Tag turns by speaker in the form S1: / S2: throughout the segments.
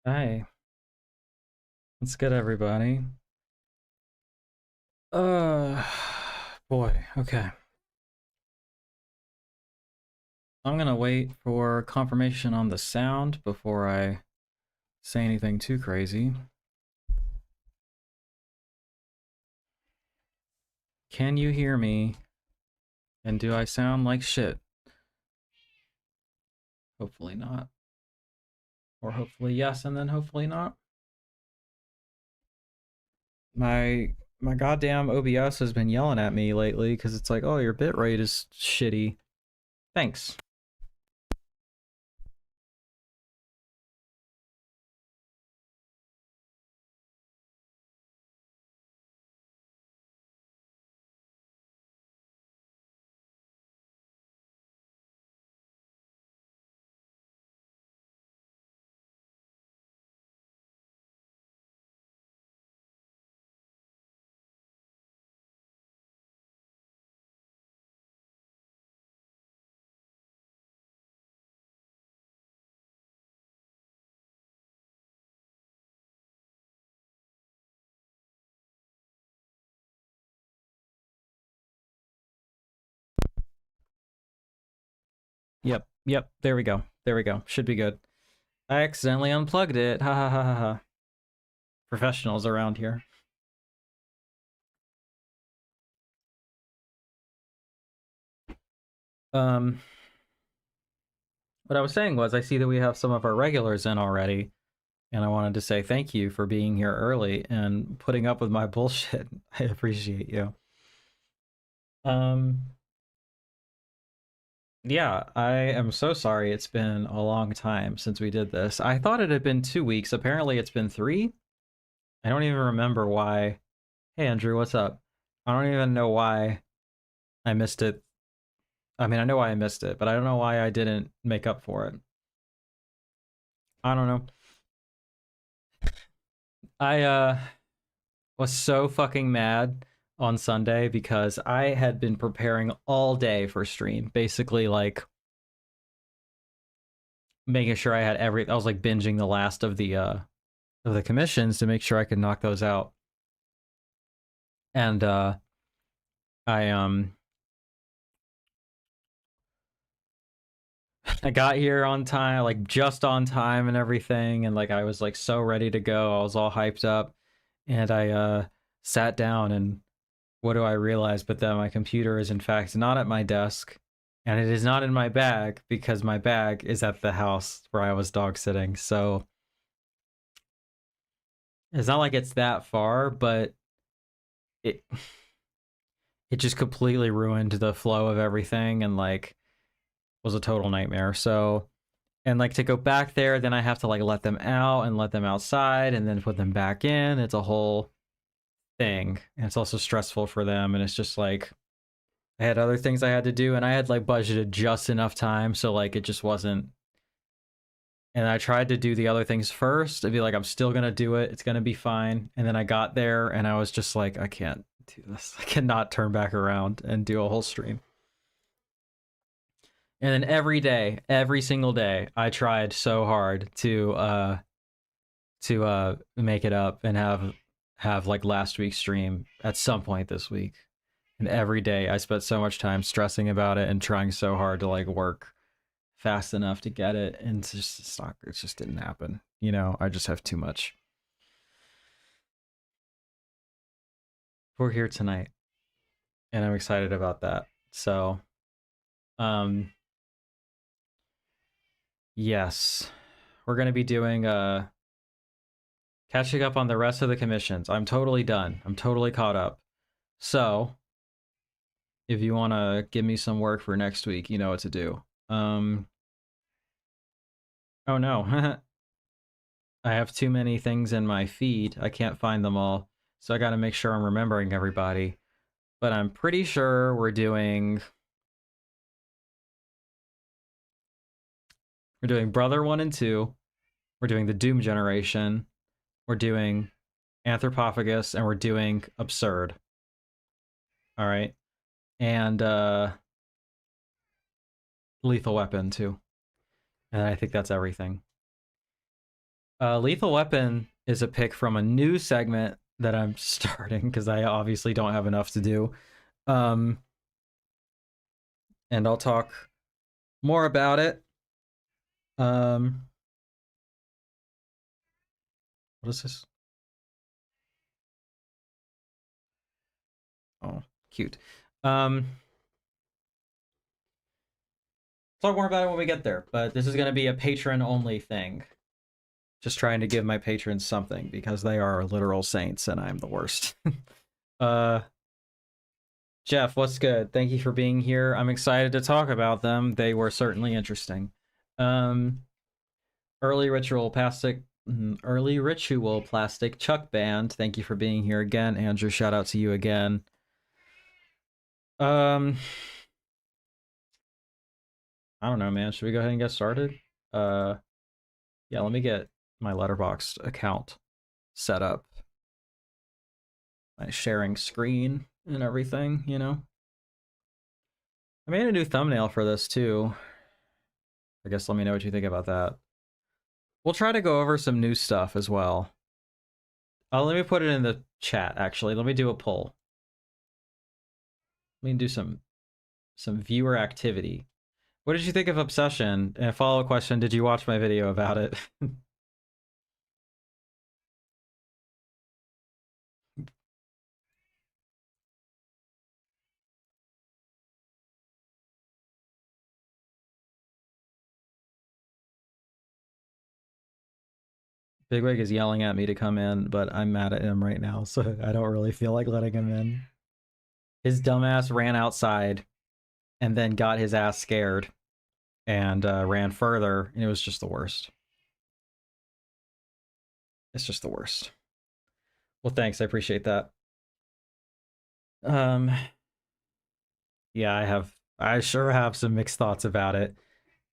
S1: Hi, what's good, everybody? Boy, okay. I'm gonna wait for confirmation on the sound before I say anything too crazy. Can you hear me? And do I sound like shit? Hopefully not. Or hopefully yes, and then hopefully not. My goddamn OBS has been yelling at me lately because it's like, oh, your bitrate is shitty. Thanks. Yep, there we go. There we go. Should be good. I accidentally unplugged it. Ha ha ha ha ha. Professionals around here. Um, what I was saying was, I see that we have some of our regulars in already, and I wanted to say thank you for being here early and putting up with my bullshit. I appreciate you. Um, yeah, I am so sorry. It's been a long time since we did this. I thought it had been 2 weeks. Apparently, it's been 3. I don't even remember why. Hey, Andrew, what's up? I don't even know why I missed it. I mean, I know why I missed it, but I don't know why I didn't make up for it. I don't know. I was so fucking mad on Sunday because I had been preparing all day for stream, basically like making sure I had I was like binging the last of the commissions to make sure I could knock those out. And I I got here on time, like just on time and everything, and like I was like so ready to go. I was all hyped up, and I sat down, and what do I realize but that my computer is in fact not at my desk, and it is not in my bag because my bag is at the house where I was dog sitting. So it's not like it's that far, but it it just completely ruined the flow of everything and like was a total nightmare. So and like to go back there, then I have to like let them out and let them outside and then put them back in. It's a whole thing. And it's also stressful for them, and it's just like I had other things I had to do, and I had like budgeted just enough time, so like it just wasn't. And I tried to do the other things first. I'd be like, I'm still gonna do it. It's gonna be fine. And then I got there, and I was just like, I can't do this. I cannot turn back around and do a whole stream. And then every day, every single day, I tried so hard to make it up and have like last week's stream at some point this week. And every day I spent so much time stressing about it and trying so hard to like work fast enough to get it, and it just didn't happen. You know, I just have too much. We're here tonight, and I'm excited about that. So, um, yes, we're gonna be doing catching up on the rest of the commissions. I'm totally done. I'm totally caught up. So, if you want to give me some work for next week, you know what to do. Oh no. I have too many things in my feed. I can't find them all. So I got to make sure I'm remembering everybody. But I'm pretty sure we're doing Brother 1 and 2. We're doing the Doom Generation. We're doing Anthropophagus, and we're doing Absurd. All right. And Lethal Weapon too. And I think that's everything. Lethal Weapon is a pick from a new segment that I'm starting because I obviously don't have enough to do. Um, and I'll talk more about it. Um, what is this? Oh, cute. Um, talk more about it when we get there. But this is going to be a patron only thing. Just trying to give my patrons something because they are literal saints and I'm the worst. uh, Jeff, what's good? Thank you for being here. I'm excited to talk about them. They were certainly interesting. Um, early ritual plastic. Early ritual plastic Chuck band. Thank you for being here again, Andrew. Shout out to you again. Um, I don't know, man. Should we go ahead and get started? Uh, yeah. Let me get my Letterboxd account set up. My sharing screen and everything. You know. I made a new thumbnail for this too. I guess let me know what you think about that. We'll try to go over some new stuff as well. Let me put it in the chat, actually. Let me do a poll. Let me do some viewer activity. What did you think of Obsession? And a follow-up question, did you watch my video about it? Bigwig is yelling at me to come in, but I'm mad at him right now, so I don't really feel like letting him in. His dumbass ran outside and then got his ass scared and ran further, and it was just the worst. It's just the worst. Well, thanks. I appreciate that. Yeah, I sure have some mixed thoughts about it.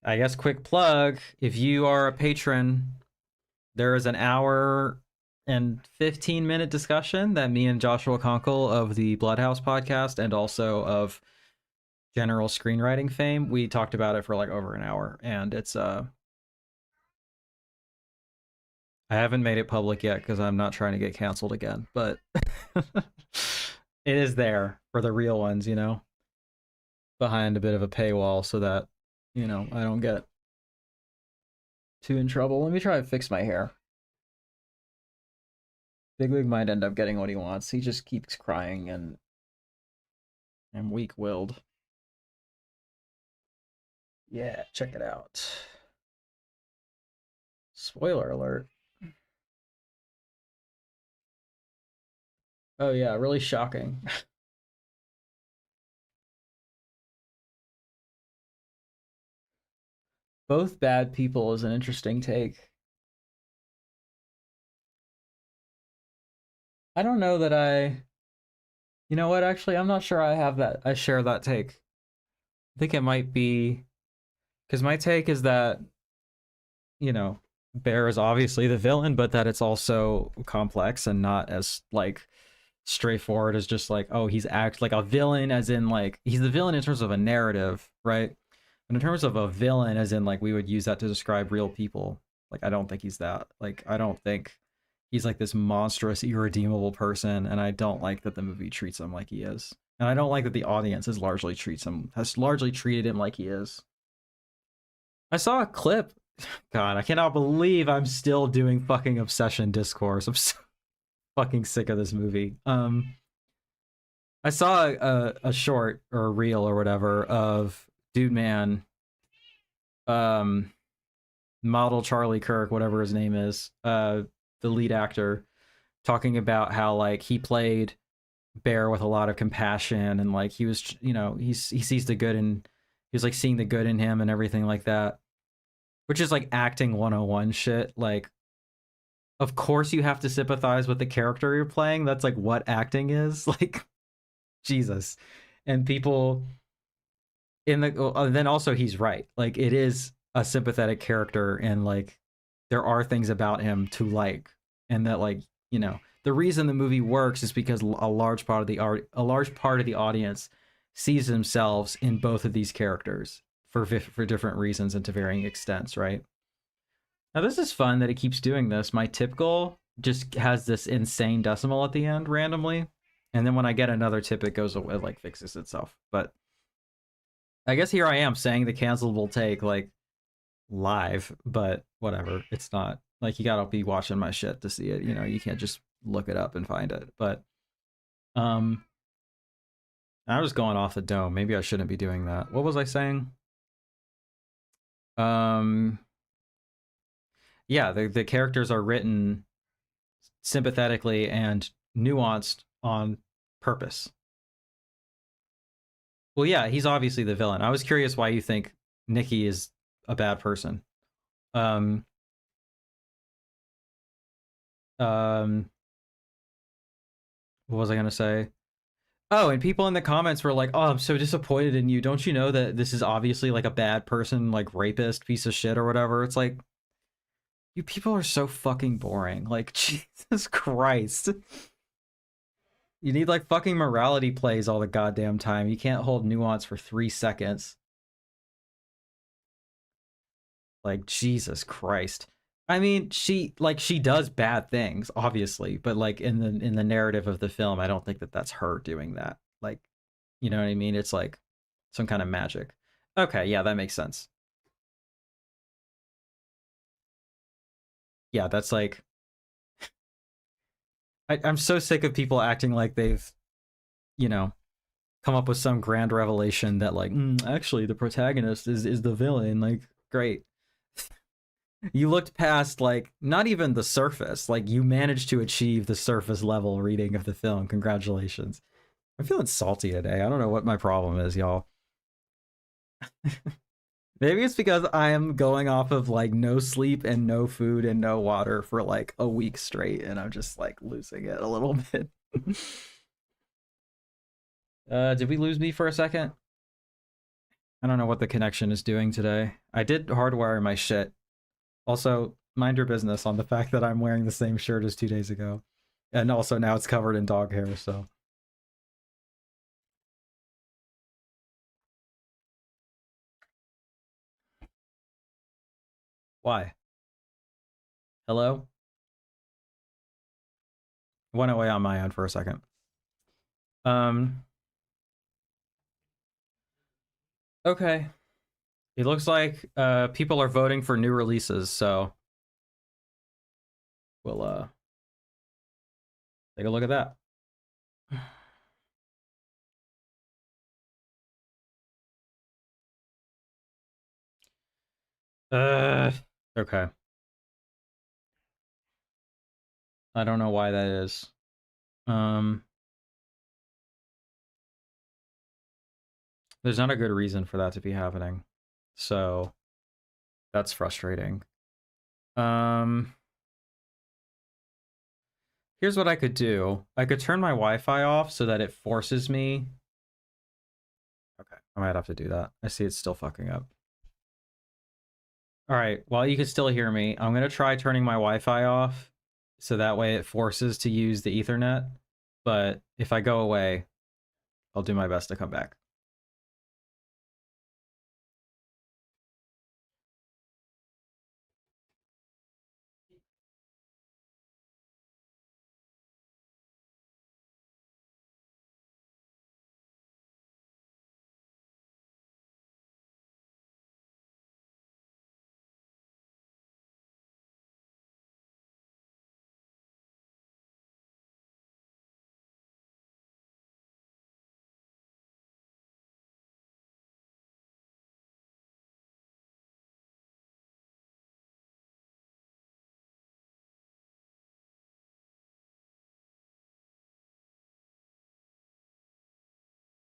S1: I guess quick plug, if you are a patron, there is an hour and 15-minute discussion that me and Joshua Conkle of the Bloodhouse podcast and also of general screenwriting fame, we talked about it for like over an hour, and it's I haven't made it public yet because I'm not trying to get canceled again, but it is there for the real ones, you know, behind a bit of a paywall so that, you know, I don't get too in trouble. Let me try to fix my hair. Bigwig might end up getting what he wants. He just keeps crying and I'm weak-willed. Yeah, check it out. Spoiler alert. Oh yeah, really shocking. Both bad people is an interesting take. I don't know that you know what, actually, I'm not sure I share that take. I think it might be, because my take is that, you know, Bear is obviously the villain, but that it's also complex and not as, like, straightforward as just like, oh, he's like a villain, as in like he's the villain in terms of a narrative, right? But in terms of a villain, as in like we would use that to describe real people, like I don't think he's that. Like I don't think he's like this monstrous, irredeemable person, and I don't like that the movie treats him like he is, and I don't like that the audience has largely treated him like he is. I saw a clip. God, I cannot believe I'm still doing fucking Obsession discourse. I'm so fucking sick of this movie. I saw a short or a reel or whatever of Dude Man, um, model Charlie Kirk, whatever his name is, the lead actor, talking about how like he played Bear with a lot of compassion and like he was, you know, he sees the good in, he was like seeing the good in him and everything like that, which is like acting 101 shit. Like, of course you have to sympathize with the character you're playing. That's like what acting is. Like, Jesus. And people in the then also he's right. Like it is a sympathetic character and like there are things about him to like, and that like, you know, the reason the movie works is because a large part of the audience sees themselves in both of these characters for different reasons and to varying extents, right? Now this is fun that it keeps doing this. My tip goal just has this insane decimal at the end randomly, and then when I get another tip, it goes away, like fixes itself. But I guess here I am saying the cancelable take like live, but whatever. It's not like you gotta be watching my shit to see it. You know, you can't just look it up and find it. But um, I was going off the dome. Maybe I shouldn't be doing that. What was I saying? Um, yeah, the characters are written sympathetically and nuanced on purpose. Well, yeah, he's obviously the villain. I was curious why you think Nikki is a bad person. Um, um, what was I gonna say? Oh, and people in the comments were like, "Oh, I'm so disappointed in you. Don't you know that this is obviously like a bad person, like rapist, piece of shit or whatever?" It's like, you people are so fucking boring. Like, Jesus Christ. You need like fucking morality plays all the goddamn time. You can't hold nuance for 3 seconds. Like, Jesus Christ. I mean, she does bad things, obviously, but like in the narrative of the film, I don't think that that's her doing that. Like, you know what I mean? It's like some kind of magic. Okay, yeah, that makes sense. Yeah, that's like I'm so sick of people acting like they've, you know, come up with some grand revelation that like actually the protagonist is the villain. Like, great. You looked past like not even the surface. Like you managed to achieve the surface level reading of the film. Congratulations. I'm feeling salty today. I don't know what my problem is, y'all. Maybe it's because I am going off of like no sleep and no food and no water for like a week straight, and I'm just like losing it a little bit. Did we lose me for a second? I don't know what the connection is doing today. I did hardwire my shit. Also, mind your business on the fact that I'm wearing the same shirt as 2 days ago. And also now it's covered in dog hair, so. Why? Hello? Went away on my end for a second. Um, okay. It looks like people are voting for new releases, so we'll take a look at that. Okay. I don't know why that is. Um, there's not a good reason for that to be happening. So that's frustrating. Um, here's what I could do. I could turn my Wi-Fi off so that it forces me. Okay, I might have to do that. I see it's still fucking up. All right, while you can still hear me, I'm gonna try turning my Wi-Fi off so that way it forces to use the Ethernet. But if I go away, I'll do my best to come back.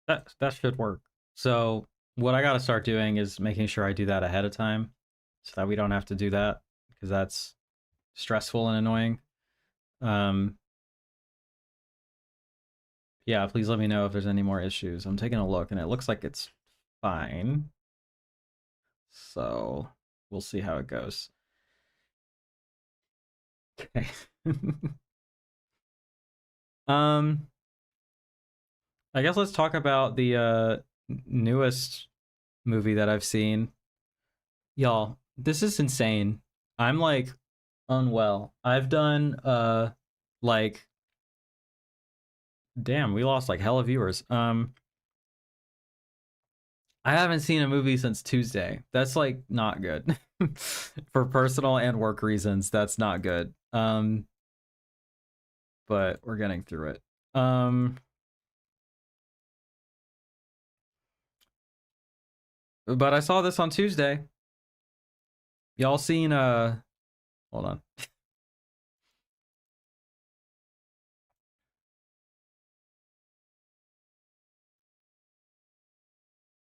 S1: That should work. So what I gotta start doing is making sure I do that ahead of time so that we don't have to do that because that's stressful and annoying. Um, yeah, please let me know if there's any more issues. I'm taking a look and it looks like it's fine. So we'll see how it goes. Okay. um, I guess let's talk about the newest movie that I've seen. Y'all, this is insane. I'm like unwell. I've done like damn, we lost like hella viewers. I haven't seen a movie since Tuesday. That's like not good. For personal and work reasons, that's not good. But we're getting through it. But I saw this on Tuesday. Y'all seen hold on.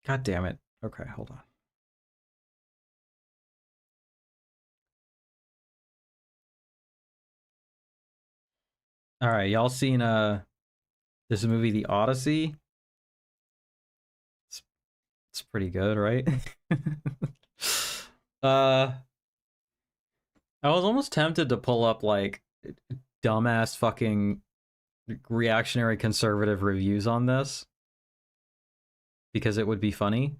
S1: God damn it. Okay, hold on. All right, y'all seen this movie The Odyssey? It's it's pretty good, right? uh I was almost tempted to pull up like dumbass fucking reactionary conservative reviews on this because it would be funny,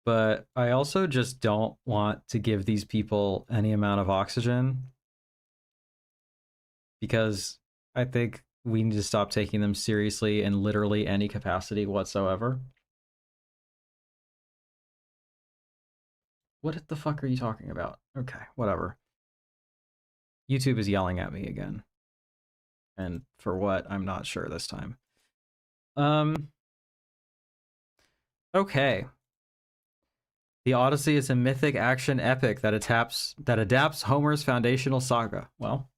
S1: but I also just don't want to give these people any amount of oxygen because I think we need to stop taking them seriously in literally any capacity whatsoever. What the fuck are you talking about? Okay, whatever. YouTube is yelling at me again. And for what? I'm not sure this time. Um okay. The Odyssey is a mythic action epic that adapts Homer's foundational saga. Well,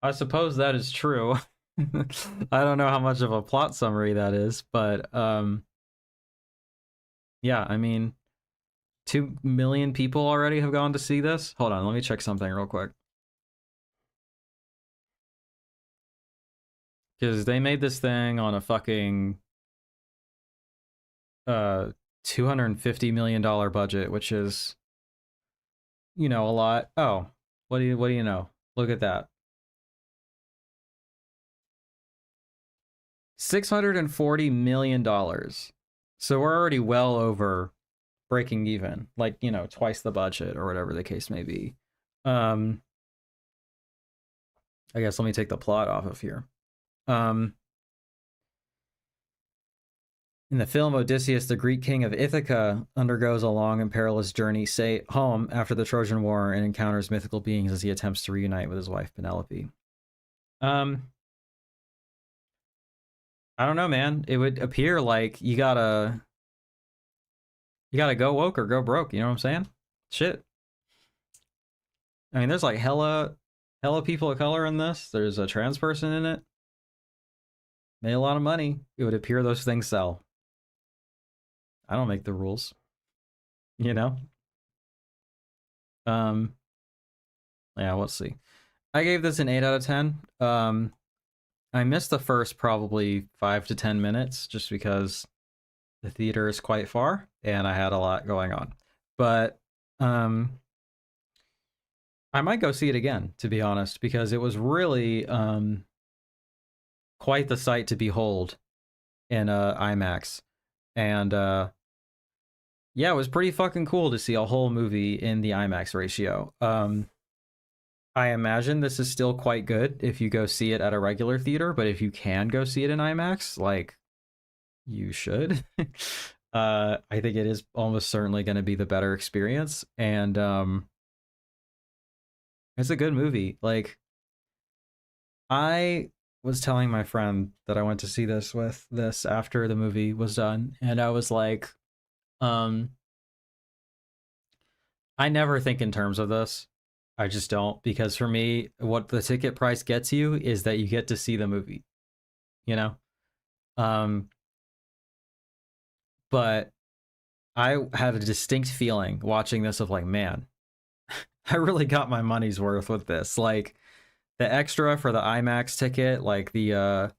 S1: I suppose that is true. I don't know how much of a plot summary that is, but yeah, I mean 2 million people already have gone to see this. Hold on, let me check something real quick. Cuz they made this thing on a fucking $250 million budget, which is a lot. Oh, what do you know? Look at that. $640 million. So we're already well over breaking even, like, twice the budget or whatever the case may be. I guess let me take the plot off of here. In the film, Odysseus, the Greek king of Ithaca, undergoes a long and perilous journey home after the Trojan War and encounters mythical beings as he attempts to reunite with his wife Penelope. I don't know, man. It would appear like you gotta go woke or go broke. You know what I'm saying? Shit. I mean, there's like hella people of color in this. There's a trans person in it. Made a lot of money. It would appear those things sell. I don't make the rules. You know? Yeah, let's see. I gave this an 8 out of 10. I missed the first probably 5 to 10 minutes just because the theater is quite far and I had a lot going on. But I might go see it again, to be honest, because it was really quite the sight to behold in IMAX. And yeah, it was pretty fucking cool to see a whole movie in the IMAX ratio. I imagine this is still quite good if you go see it at a regular theater, but if you can go see it in IMAX, like, you should. I think it is almost certainly going to be the better experience, and it's a good movie. Like, I was telling my friend that I went to see this after the movie was done, and I was like, um, I never think in terms of this. I just don't, because for me, what the ticket price gets you is that you get to see the movie, you know? Um, but I had a distinct feeling watching this of like, man, I really got my money's worth with this. Like, the extra for the IMAX ticket, like the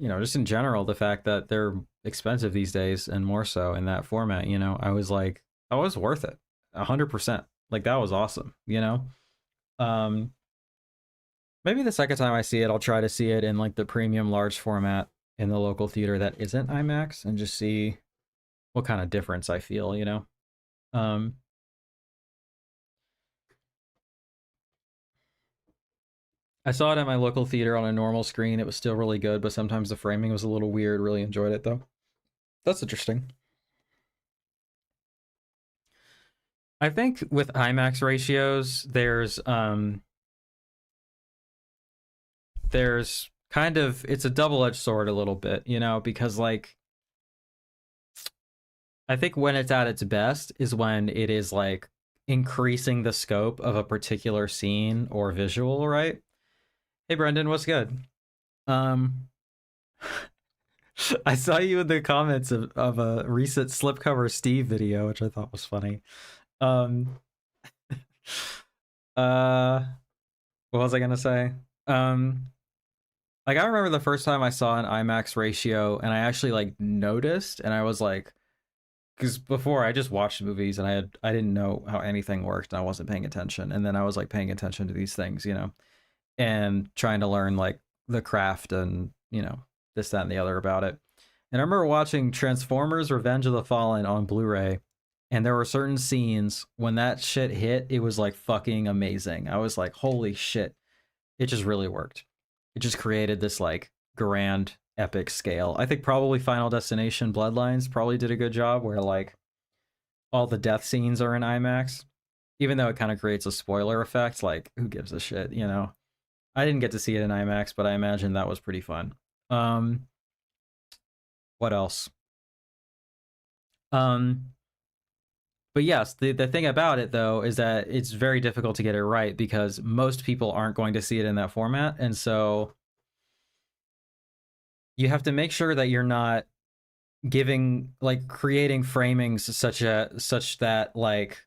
S1: just in general, the fact that they're expensive these days and more so in that format, I was like, oh, it was worth it. 100%. Like, that was awesome, Um maybe the second time I see it, I'll try to see it in like the premium large format in the local theater that isn't IMAX and just see what kind of difference I feel, Um I saw it at my local theater on a normal screen. It was still really good, but sometimes the framing was a little weird. Really enjoyed it though. That's interesting. I think with IMAX ratios, there's kind of it's a double-edged sword a little bit, you know, because like I think when it's at its best is when it is like increasing the scope of a particular scene or visual, right? Hey Brendan, what's good? Um I saw you in the comments of a recent slipcover Steve video, which I thought was funny. Um uh what was I gonna say? Um like I remember the first time I saw an IMAX ratio and I actually like noticed and I was like, because before I just watched movies and I didn't know how anything worked and I wasn't paying attention, and then I was like paying attention to these things, you know, and trying to learn like the craft and you know this that and the other about it. And I remember watching Transformers: Revenge of the Fallen on Blu-ray, and there were certain scenes when that shit hit, it was like fucking amazing. I was like, holy shit, it just really worked. It just created this like grand epic scale. I think probably Final Destination Bloodlines probably did a good job where like all the death scenes are in IMAX, even though it kind of creates a spoiler effect. Like, who gives a shit, you know? I didn't get to see it in IMAX, but I imagine that was pretty fun. Um, what else? Um, but yes, the thing about it though is that it's very difficult to get it right because most people aren't going to see it in that format, and so you have to make sure that you're not giving like creating framings such that like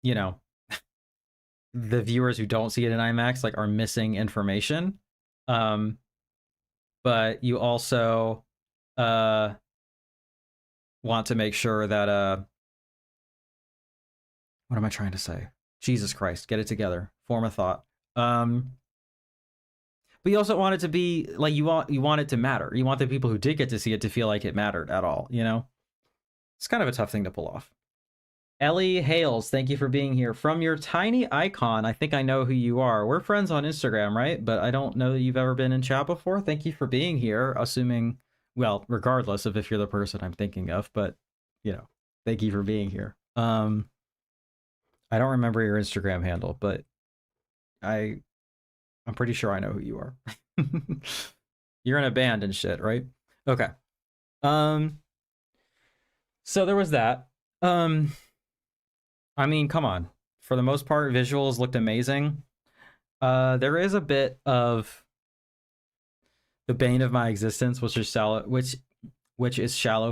S1: you know the viewers who don't see it in IMAX like are missing information. Um, but you also uh want to make sure that what am I trying to say? Jesus Christ, get it together. Form a thought. But you also want it to be like you want it to matter. You want the people who did get to see it to feel like it mattered at all, you know? It's kind of a tough thing to pull off. Ellie Hales, thank you for being here. From your tiny icon, I think I know who you are. We're friends on Instagram, right? But I don't know that you've ever been in chat before. Thank you for being here, assuming, well, regardless of if you're the person I'm thinking of, but, you know, thank you for being here. I don't remember your Instagram handle, but I I'm pretty sure I know who you are. You're in a band and shit, right? Okay. Um so there was that. Um I mean, come on. For the most part, visuals looked amazing. There is a bit of the bane of my existence, which is shallow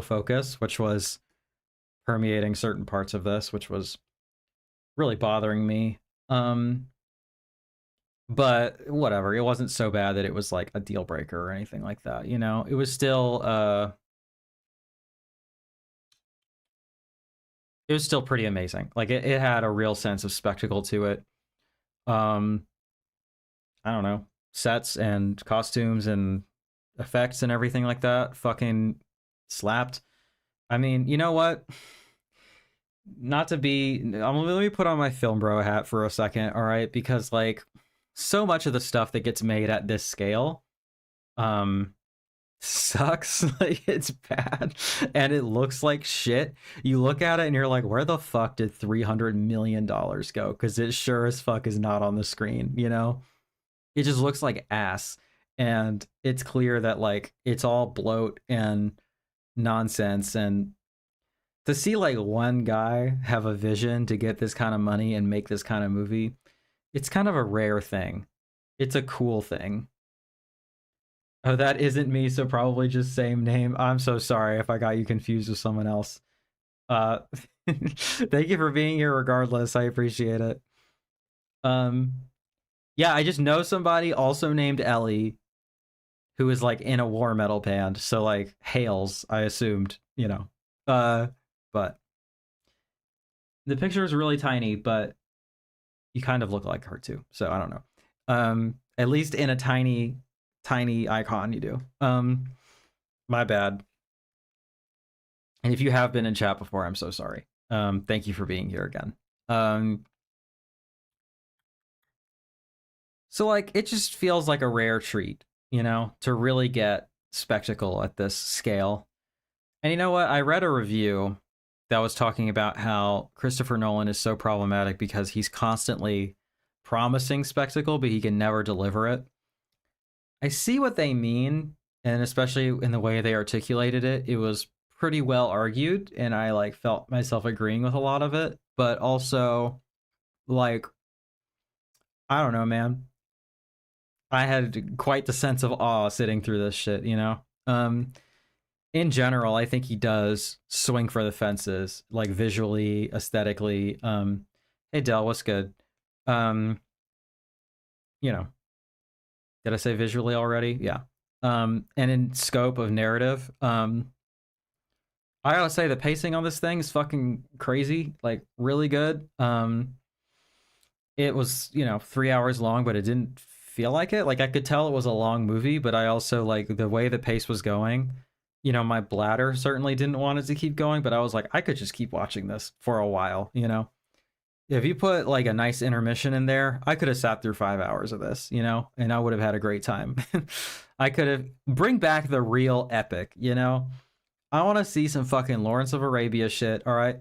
S1: focus, which was permeating certain parts of this, which was really bothering me. Um, but whatever, it wasn't so bad that it was like a deal breaker or anything like that. You know, it was still pretty amazing. Like it had a real sense of spectacle to it. Um, I don't know, sets and costumes and effects and everything like that fucking slapped. I mean, you know what? Not to be, let me put on my film bro hat for a second, all right? Because like so much of the stuff that gets made at this scale, um, sucks. Like it's bad and it looks like shit. You look at it and you're like, where the fuck did $300 million go? Because it sure as fuck is not on the screen, you know? It just looks like ass. And it's clear that like it's all bloat and nonsense. And to see like one guy have a vision to get this kind of money and make this kind of movie, it's kind of a rare thing. It's a cool thing. Oh, that isn't me, so probably just same name. I'm so sorry if I got you confused with someone else. Uh thank you for being here regardless. I appreciate it. Um yeah, I just know somebody also named Ellie who is like in a war metal band. So like Hales, I assumed, you know. But the picture is really tiny, but you kind of look like her too. So I don't know. At least in a tiny icon you do. My bad. And if you have been in chat before, I'm so sorry. Thank you for being here again. Um So like it just feels like a rare treat, you know, to really get spectacle at this scale. And you know what? I read a review that was talking about how Christopher Nolan is so problematic because he's constantly promising spectacle, but he can never deliver it. I see what they mean, and especially in the way they articulated it, it was pretty well argued, and I like felt myself agreeing with a lot of it. But also, like, I don't know, man. I had quite the sense of awe sitting through this shit, you know? In general, I think he does swing for the fences, like visually, aesthetically. Hey Del, what's good? Um, you know, did I say visually already? Yeah. And in scope of narrative, I gotta say the pacing on this thing is fucking crazy, like really good. It was, you know, 3 hours long, but it didn't feel like it. Like I could tell it was a long movie, but I also like the way the pace was going. You know, my bladder certainly didn't want it to keep going, but I was like, I could just keep watching this for a while, you know? If you put like a nice intermission in there, I could have sat through 5 hours of this, you know, and I would have had a great time. I could have bring back the real epic, you know? I want to see some fucking Lawrence of Arabia shit, all right?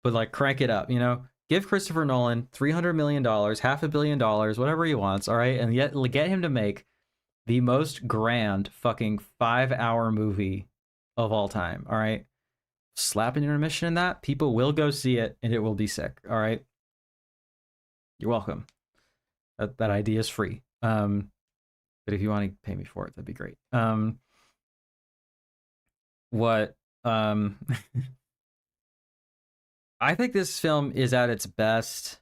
S1: But like crank it up, you know? Give Christopher Nolan $300 million, $500 million, whatever he wants, all right? And yet get him to make the most grand fucking 5 hour movie of all time, all right? Slap an intermission in that, people will go see it and it will be sick, all right? You're welcome. That idea is free. But if you want to pay me for it, that'd be great. What I think this film is at its best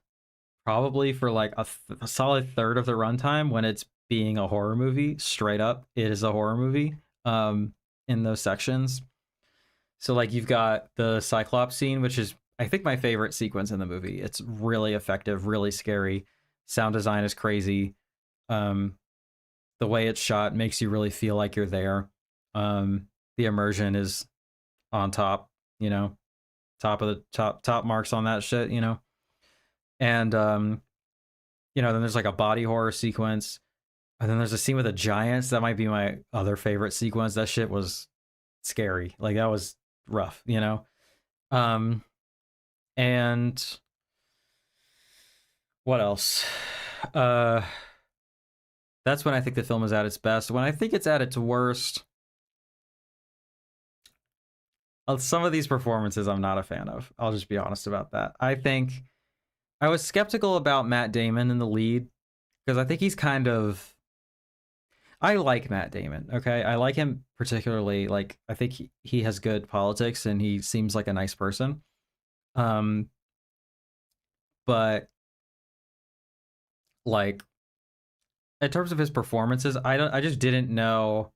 S1: probably for like a solid third of the runtime when it's being a horror movie. Straight up, it is a horror movie in those sections. So like you've got the Cyclops scene, which is I think my favorite sequence in the movie. It's really effective, really scary. Sound design is crazy. Um, the way it's shot makes you really feel like you're there. The immersion is on top, you know, top of the top marks on that shit, you know. And you know, then there's like a body horror sequence. And then there's a scene with the giants. That might be my other favorite sequence. That shit was scary. Like that was rough, you know. Um and what else? Uh that's when I think the film is at its best. When I think it's at its worst, some of these performances I'm not a fan of. I'll just be honest about that. I think I was skeptical about Matt Damon in the lead because I think he's kind of I like Matt Damon, okay? I like him particularly like I think he has good politics and he seems like a nice person. Um but like in terms of his performances, I just didn't know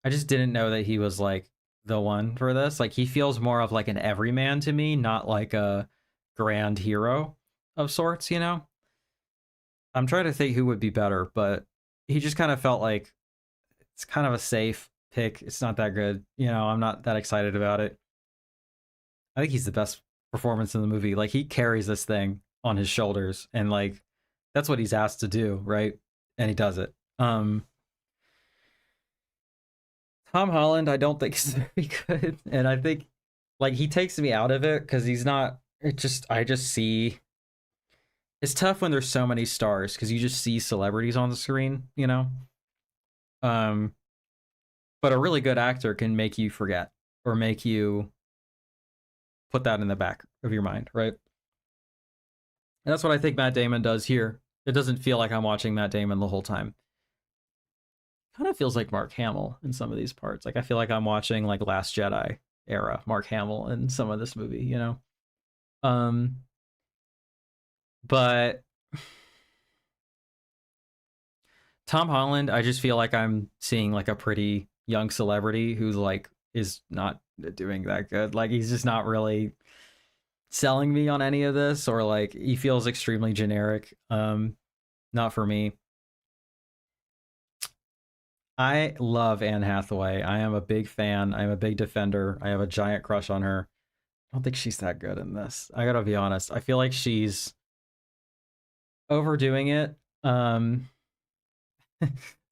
S1: that he was like the one for this. Like he feels more of like an everyman to me, not like a grand hero of sorts, you know? I'm trying to think who would be better, but he just kind of felt like it's kind of a safe pick. It's not that good. You know, I'm not that excited about it. I think he's the best performance in the movie. Like he carries this thing on his shoulders and like that's what he's asked to do, right? And he does it. Tom Holland, I don't think is very good, and I think like he takes me out of it because he's not. It just I just see. It's tough when there's so many stars because you just see celebrities on the screen, you know. Um, but a really good actor can make you forget or make you put that in the back of your mind, right? And that's what I think Matt Damon does here. It doesn't feel like I'm watching Matt Damon the whole time. Kind of feels like Mark Hamill in some of these parts. Like I feel like I'm watching like Last Jedi era Mark Hamill in some of this movie, you know. Um but Tom Holland, I just feel like I'm seeing like a pretty young celebrity who's like is not doing that good. Like he's just not really selling me on any of this or like he feels extremely generic. Not for me. I love Anne Hathaway. I am a big fan. I'm a big defender. I have a giant crush on her. I don't think she's that good in this. I gotta be honest. I feel like she's overdoing it um,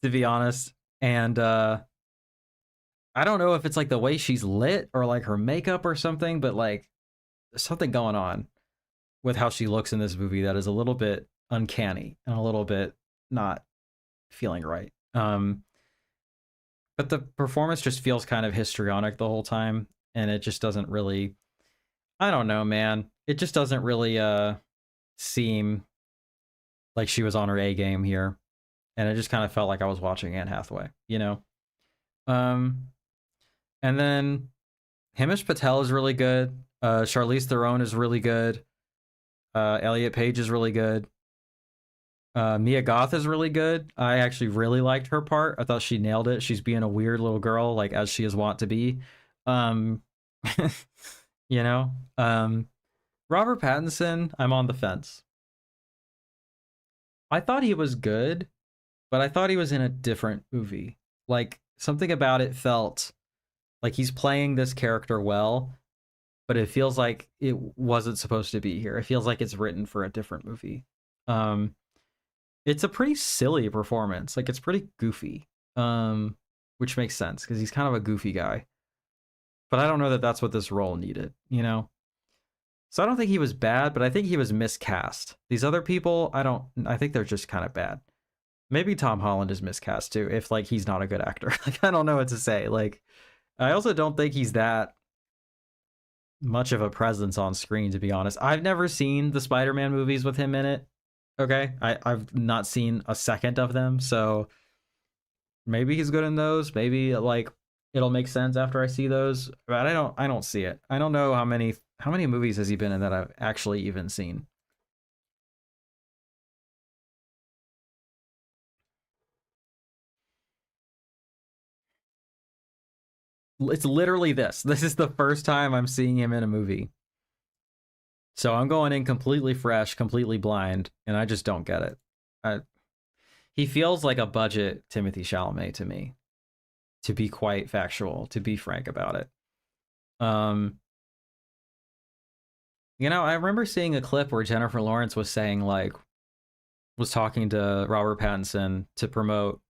S1: to be honest. And I don't know if it's like the way she's lit or like her makeup or something, but like there's something going on with how she looks in this movie that is a little bit uncanny and a little bit not feeling right. But the performance just feels kind of histrionic the whole time, and it just doesn't really. I don't know, man. It just doesn't really seem like she was on her A game here, and it just kind of felt like I was watching Anne Hathaway, you know. Um, and then Hamish Patel is really good. Charlize Theron is really good. Elliot Page is really good. Mia Goth is really good. I actually really liked her part. I thought she nailed it. She's being a weird little girl, like as she is wont to be. Um, you know. Robert Pattinson, I'm on the fence. I thought he was good, but I thought he was in a different movie. Like something about it felt like he's playing this character well, but it feels like it wasn't supposed to be here. It feels like it's written for a different movie. Um, it's a pretty silly performance. Like it's pretty goofy, which makes sense because he's kind of a goofy guy. But I don't know that that's what this role needed, you know. So I don't think he was bad, but I think he was miscast. These other people, I don't. I think they're just kind of bad. Maybe Tom Holland is miscast too. If like he's not a good actor, like I don't know what to say. Like I also don't think he's that much of a presence on screen, to be honest. I've never seen the Spider-Man movies with him in it. Okay, I've not seen a second of them, so maybe he's good in those. Maybe like it'll make sense after I see those, but I don't see it. I don't know how many movies has he been in that I've actually even seen. It's literally this. This is the first time I'm seeing him in a movie. So I'm going in completely fresh, completely blind, and I just don't get it. I, he feels like a budget Timothy Chalamet to me, to be quite factual, to be frank about it. Um, I remember seeing a clip where Jennifer Lawrence was saying like was talking to Robert Pattinson to promote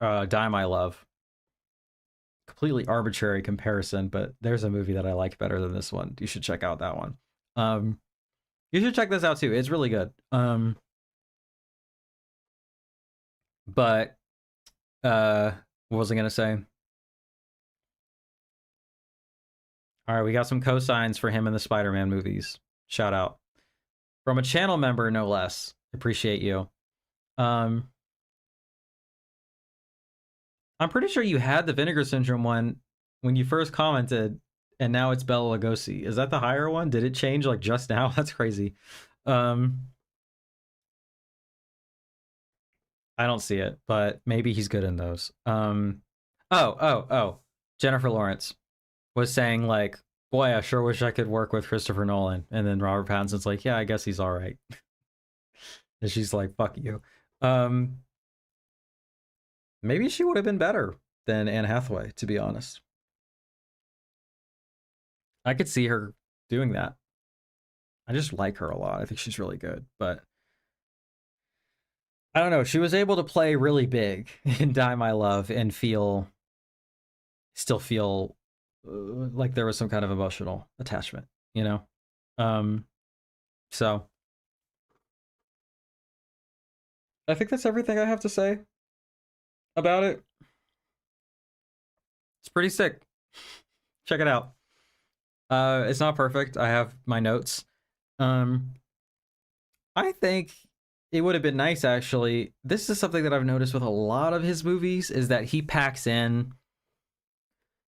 S1: Die My Love. Completely arbitrary comparison, but there's a movie that I like better than this one. You should check out that one. Um, you should check this out too. It's really good. But what was I gonna say? All right, we got some cosigns for him in the Spider-Man movies. Shout out from a channel member, no less. Appreciate you. Um, I'm pretty sure you had the Vinegar Syndrome one when you first commented, and now it's Bela Lugosi. Is that the higher one? Did it change like just now? That's crazy. Um, I don't see it, but maybe he's good in those. Oh. Jennifer Lawrence was saying like, "Boy, I sure wish I could work with Christopher Nolan." And then Robert Pattinson's like, "Yeah, I guess he's all right." And she's like, "Fuck you." Um, maybe she would have been better than Anne Hathaway, to be honest. I could see her doing that. I just like her a lot. I think she's really good, but I don't know. She was able to play really big in Die My Love and still feel like there was some kind of emotional attachment, you know? Um, so I think that's everything I have to say about it. It's pretty sick. Check it out. It's not perfect. I have my notes. Um, I think it would have been nice actually. This is something that I've noticed with a lot of his movies is that he packs a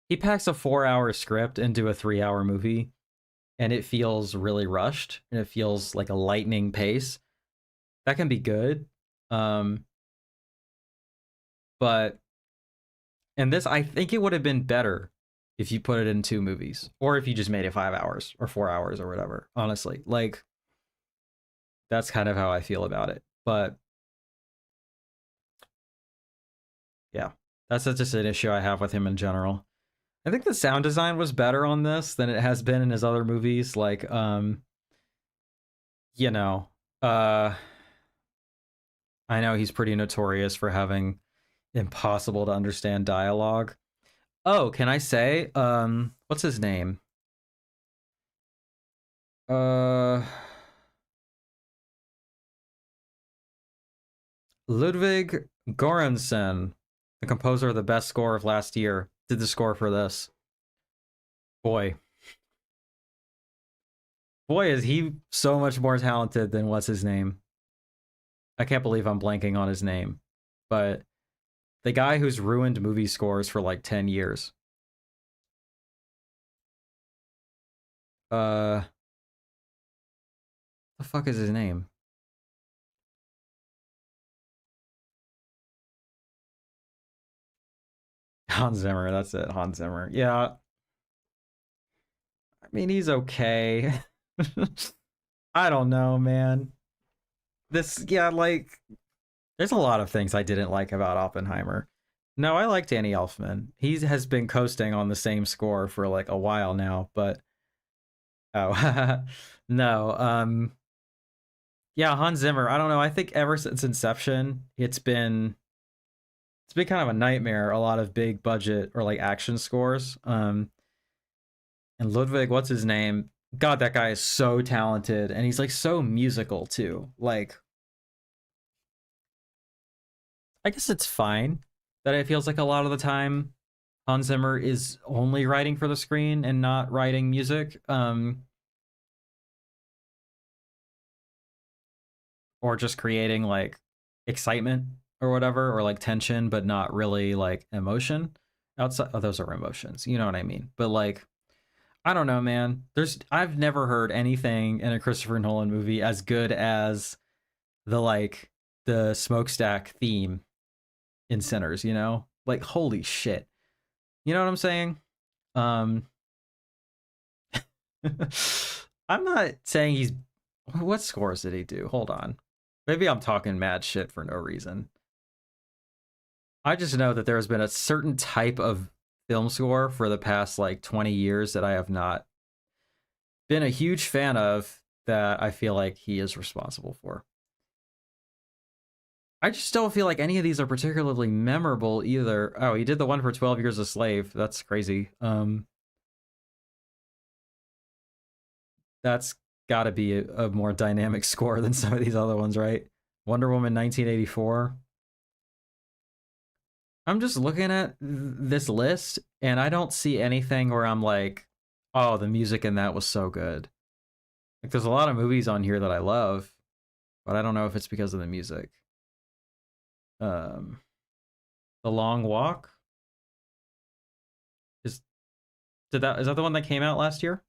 S1: 4-hour script into a 3-hour movie and it feels really rushed and it feels like a lightning pace. That can be good. Um, but and this I think it would have been better if you put it in 2 movies or if you just made it 5 hours or 4 hours or whatever. Honestly, like that's kind of how I feel about it. But yeah, that's just an issue I have with him in general. I think the sound design was better on this than it has been in his other movies. Like, you know, uh, I know he's pretty notorious for having impossible to understand dialogue. Oh, can I say, what's his name? Uh, Ludwig Göransson, the composer of the best score of last year, did the score for this. Boy, boy, is he so much more talented than what's his name? I can't believe I'm blanking on his name, but the guy who's ruined movie scores for like 10 years. The fuck is his name? Hans Zimmer, that's it, Hans Zimmer. Yeah, I mean, he's okay. I don't know, man. Yeah, like, there's a lot of things I didn't like about Oppenheimer. No, I like Danny Elfman. He has been coasting on the same score for like a while now, but oh, no. Yeah, Hans Zimmer. I don't know. I think ever since Inception, it's been kind of a nightmare. A lot of big budget or like action scores. And Ludwig, what's his name? God, that guy is so talented, and he's like so musical too. Like, I guess it's fine that it feels like a lot of the time Hans Zimmer is only writing for the screen and not writing music, or just creating like excitement or whatever, or like tension, but not really like emotion. Outside, oh, those are emotions. You know what I mean? But like, I don't know, man. I've never heard anything in a Christopher Nolan movie as good as the like the smokestack theme in Sinners. You know, like holy shit. You know what I'm saying? Um, I'm not saying he's. What scores did he do? Hold on. Maybe I'm talking mad shit for no reason. I just know that there has been a certain type of film score for the past like 20 years that I have not been a huge fan of, that I feel like he is responsible for. I just don't feel like any of these are particularly memorable either. Oh, he did the one for 12 Years a Slave. That's crazy. That's got to be a more dynamic score than some of these other ones, right? Wonder Woman 1984. I'm just looking at this list and I don't see anything where I'm like, oh, the music in that was so good. Like, there's a lot of movies on here that I love, but I don't know if it's because of the music. Um, The Long Walk is is that the one that came out last year?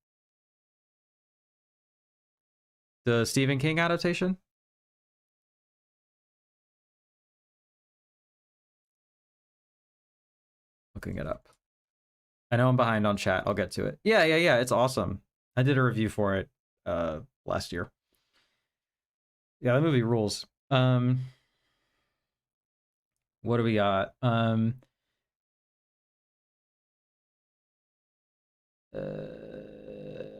S1: The Stephen King adaptation? Looking it up. I know I'm behind on chat. I'll get to it. Yeah, yeah, yeah. It's awesome. I did a review for it last year. Yeah, the movie rules. What do we got? I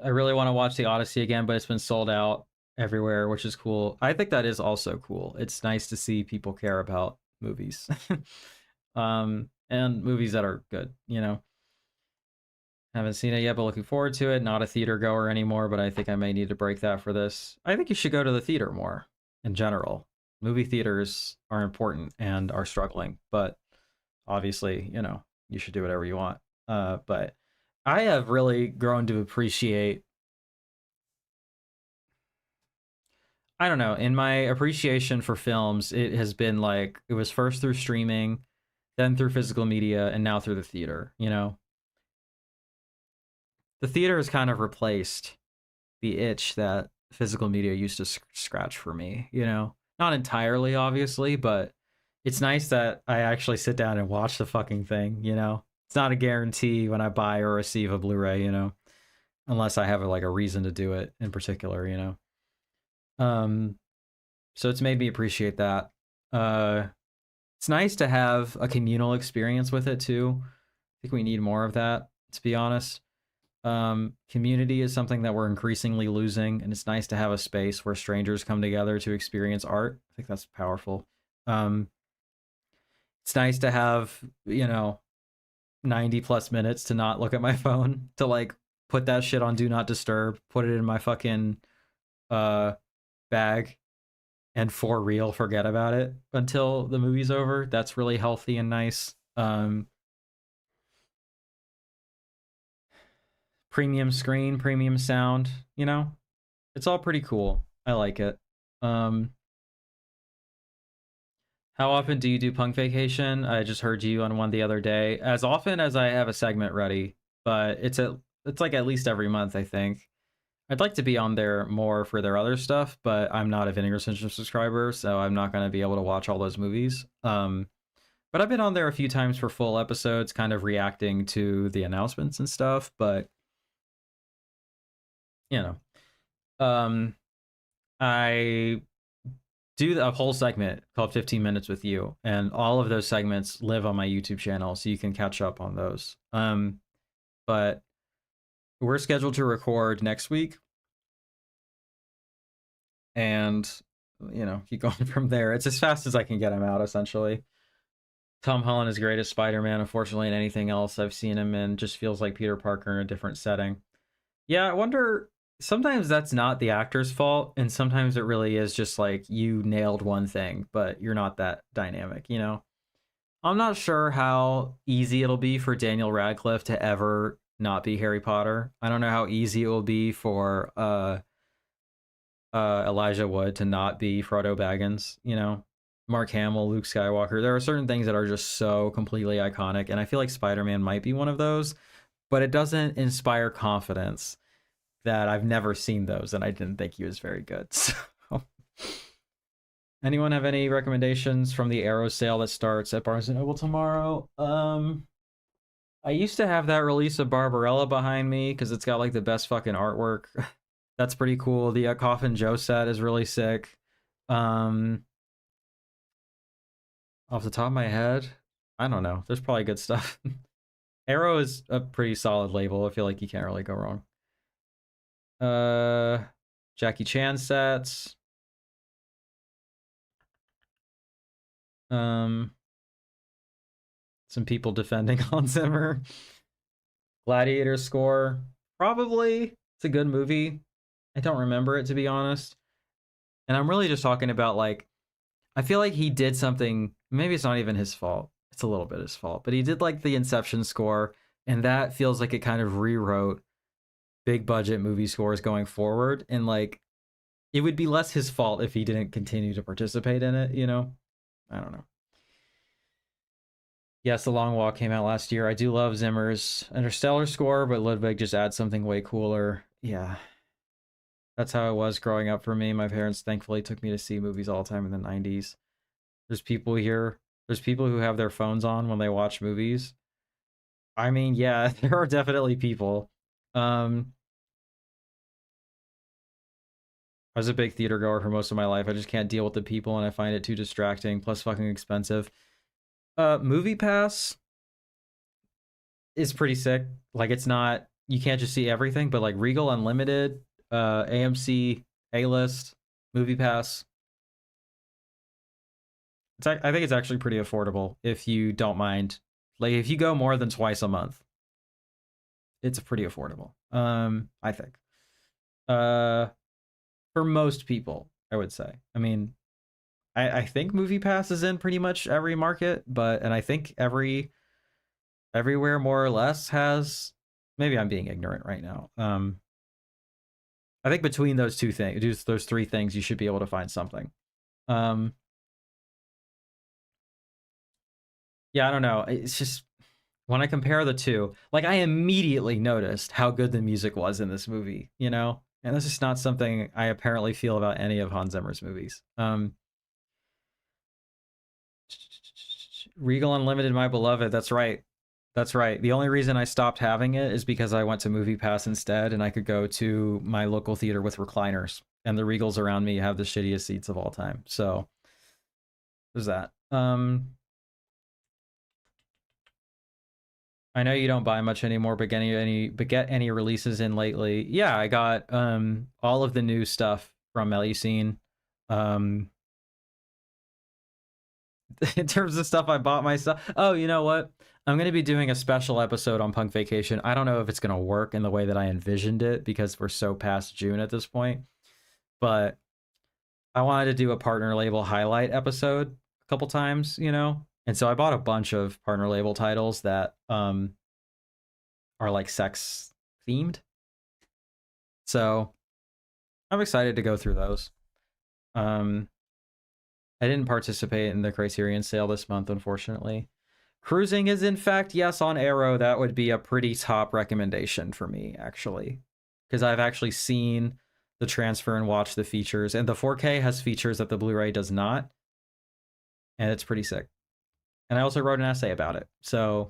S1: really want to watch the Odyssey again, but it's been sold out everywhere, which is cool. I think that is also cool. It's nice to see people care about movies. And movies that are good, you know. Haven't seen it yet, but looking forward to it. Not a theater goer anymore, but I think I may need to break that for this. I think you should go to the theater more in general. Movie theaters are important and are struggling, but obviously, you know, you should do whatever you want. But I have really grown to appreciate, I don't know, in my appreciation for films, it has been like it was first through streaming, then through physical media, and now through the theater, you know? The theater has kind of replaced the itch that physical media used to scratch for me, you know? Not entirely, obviously, but it's nice that I actually sit down and watch the fucking thing, you know? It's not a guarantee when I buy or receive a Blu-ray, you know? Unless I have like a reason to do it in particular, you know? Um, so it's made me appreciate that. It's nice to have a communal experience with it too. I think we need more of that, to be honest. Community is something that we're increasingly losing, and it's nice to have a space where strangers come together to experience art. I think that's powerful. It's nice to have, 90 plus minutes to not look at my phone, to like put that shit on do not disturb, put it in my fucking uh bag, and for real forget about it until the movie's over. That's really healthy and nice. Premium screen, premium sound, it's all pretty cool. I like it. um how often do you do Punk Vacation? I just heard you on one the other day. As often as I have a segment ready, but it's like at least every month, I think. I'd like to be on there more for their other stuff, but I'm not a Vinegar Syndrome subscriber, so I'm not going to be able to watch all those movies. But I've been on there a few times for full episodes, kind of reacting to the announcements and stuff. But you know, um, I do a whole segment called 15 Minutes with You, and all of those segments live on my YouTube channel, so you can catch up on those. But we're scheduled to record next week, and keep going from there. It's as fast as I can get him out, essentially. Tom Holland is great as Spider-Man. Unfortunately, in anything else I've seen him in just feels like Peter Parker in a different setting. Yeah, I wonder, sometimes that's not the actor's fault, and sometimes it really is just like you nailed one thing, but you're not that dynamic. I'm not sure how easy it'll be for Daniel Radcliffe to ever not be Harry Potter. I don't know how easy it will be for Elijah Wood to not be Frodo Baggins. Mark Hamill, Luke Skywalker. There are certain things that are just so completely iconic, and I feel like Spider-Man might be one of those, but it doesn't inspire confidence that I've never seen those, and I didn't think he was very good. So, anyone have any recommendations from the Arrow sale that starts at Barnes & Noble tomorrow? I used to have that release of Barbarella behind me because it's got like the best fucking artwork. That's pretty cool. The Coffin Joe set is really sick. Off the top of my head, I don't know. There's probably good stuff. Arrow is a pretty solid label. I feel like you can't really go wrong. Jackie Chan sets. Some people defending Hans Zimmer. Gladiator score. Probably. It's a good movie. I don't remember it, to be honest. And I'm really just talking about, like, I feel like he did something, maybe it's not even his fault. It's a little bit his fault, but he did like the Inception score, and that feels like it kind of rewrote big budget movie scores going forward. And like, it would be less his fault if he didn't continue to participate in it. I don't know. Yes, The Long Walk came out last year. I do love Zimmer's Interstellar score, but Ludwig just adds something way cooler. Yeah. That's how it was growing up for me. My parents thankfully took me to see movies all the time in the 90s. There's people who have their phones on when they watch movies. I mean, yeah, there are definitely people. I was a big theater goer for most of my life. I just can't deal with the people, and I find it too distracting, plus fucking expensive. Movie Pass is pretty sick. Like, it's not, you can't just see everything, but like Regal Unlimited, AMC A-List, Movie Pass. I think it's actually pretty affordable if you don't mind. Like, if you go more than twice a month, it's pretty affordable. I think. For most people, I would say. I mean, I think Movie Pass is in pretty much every market, and I think everywhere more or less has. Maybe I'm being ignorant right now. I think between those two things, those three things, you should be able to find something. Yeah, I don't know. It's just when I compare the two, like, I immediately noticed how good the music was in this movie. And this is not something I apparently feel about any of Hans Zimmer's movies. Regal Unlimited, my beloved. That's right. That's right. The only reason I stopped having it is because I went to Movie Pass instead, and I could go to my local theater with recliners, and the Regals around me have the shittiest seats of all time. So there's that. I know you don't buy much anymore, but get any releases in lately. Yeah, I got all of the new stuff from Melusine. in terms of stuff I bought myself. Oh, you know what? I'm going to be doing a special episode on Punk Vacation. I don't know if it's going to work in the way that I envisioned it because we're so past June at this point. But I wanted to do a partner label highlight episode a couple times, you know? And so I bought a bunch of partner label titles that are like sex themed. So I'm excited to go through those. I didn't participate in the Criterion sale this month, unfortunately. Cruising is, in fact, yes, on Arrow. That would be a pretty top recommendation for me, actually. Because I've actually seen the transfer and watched the features. And the 4K has features that the Blu-ray does not. And it's pretty sick. And I also wrote an essay about it. So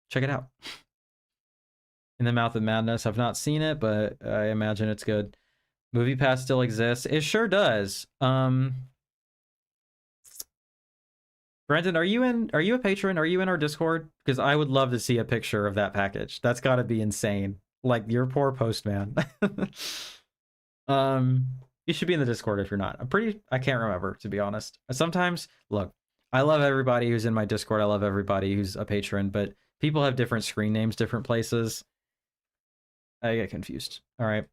S1: check it out. In the Mouth of Madness, I've not seen it, but I imagine it's good. Movie Pass still exists. It sure does. Brendan, are you a patron? Are you in our Discord? Because I would love to see a picture of that package. That's got to be insane. Like your poor postman. You should be in the Discord if you're not. I can't remember, to be honest. Sometimes, look, I love everybody who's in my Discord. I love everybody who's a patron, but people have different screen names, different places. I get confused. All right.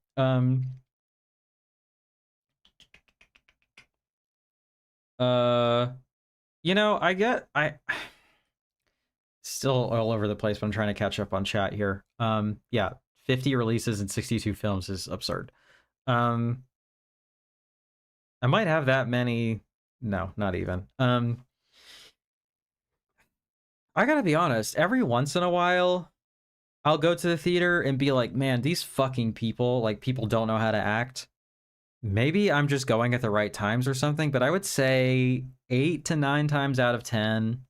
S1: You know, I still all over the place, but I'm trying to catch up on chat here. Yeah, 50 releases and 62 films is absurd. I might have that many. No, not even. I gotta be honest, every once in a while, I'll go to the theater and be like, man, these fucking people, like, people don't know how to act. Maybe I'm just going at the right times or something, but I would say 8 to 9 times out of 10,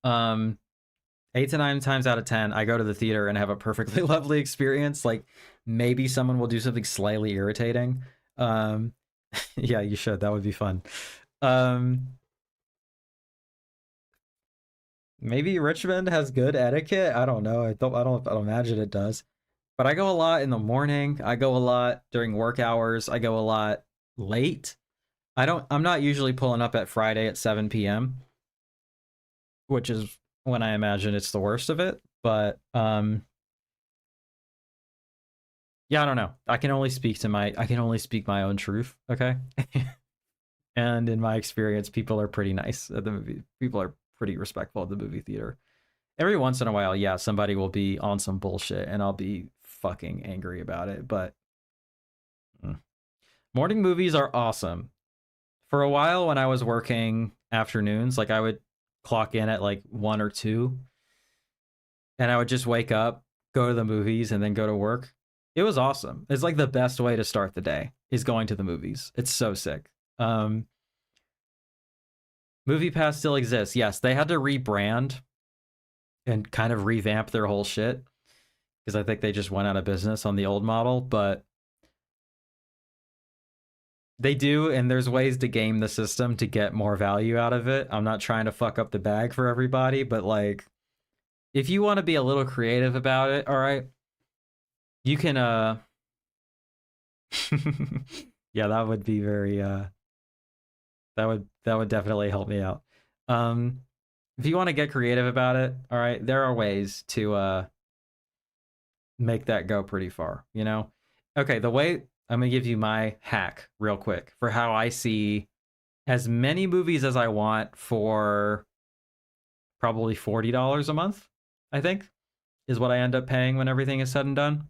S1: 8 to 9 times out of 10, I go to the theater and have a perfectly lovely experience. Like, maybe someone will do something slightly irritating. Yeah, you should. That would be fun. Maybe Richmond has good etiquette. I don't know. I don't imagine it does. But I go a lot in the morning. I go a lot during work hours. I go a lot late. I'm not usually pulling up at Friday at 7 p.m., which is when I imagine it's the worst of it. But yeah, I don't know. I can only speak my own truth, okay? And in my experience, people are pretty nice at the movie. People are pretty respectful at the movie theater. Every once in a while, yeah, somebody will be on some bullshit and I'll be fucking angry about it, but morning movies are awesome. For a while when I was working afternoons, like I would clock in at like 1 or 2 and I would just wake up, go to the movies and then go to work. It was awesome. It's like the best way to start the day is going to the movies. It's so sick. Movie Pass still exists. Yes, they had to rebrand and kind of revamp their whole shit because I think they just went out of business on the old model, but they do, and there's ways to game the system to get more value out of it. I'm not trying to fuck up the bag for everybody, but like, if you want to be a little creative about it, all right, you can, yeah, that would be very, that would definitely help me out. If you want to get creative about it, all right, there are ways to make that go pretty far, you know? Okay, the way I'm going to give you my hack real quick for how I see as many movies as I want for probably $40 a month, I think, is what I end up paying when everything is said and done.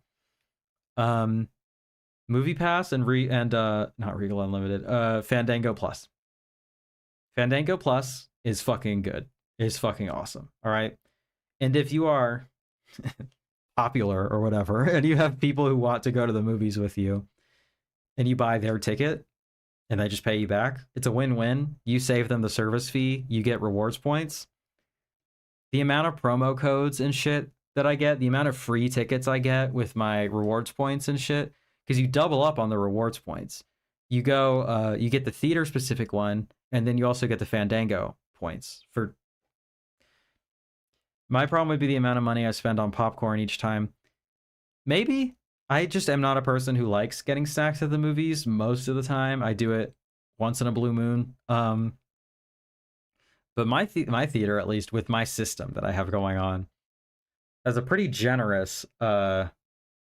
S1: Movie Pass and not Regal Unlimited, Fandango Plus. Fandango Plus is fucking good. It's fucking awesome. All right. And if you are popular or whatever, and you have people who want to go to the movies with you, and you buy their ticket and they just pay you back, it's a win-win. You save them the service fee, you get rewards points. The amount of promo codes and shit that I get, the amount of free tickets I get with my rewards points and shit, because you double up on the rewards points. You go, you get the theater specific one, and then you also get the Fandango points. For my problem would be the amount of money I spend on popcorn each time. Maybe I just am not a person who likes getting snacks at the movies most of the time. I do it once in a blue moon. But my theater, at least with my system that I have going on, has a pretty generous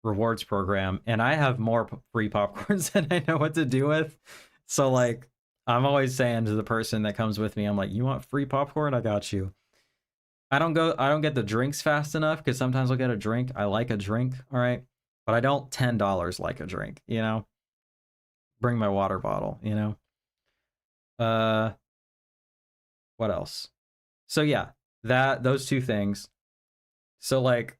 S1: rewards program, and I have more free popcorns than I know what to do with. So like, I'm always saying to the person that comes with me, I'm like, "You want free popcorn? I got you." I don't get the drinks fast enough because sometimes I'll get a drink. I like a drink, all right, but I don't $10 like a drink. You know, bring my water bottle. You know. Uh, what else? So yeah, those two things. So like,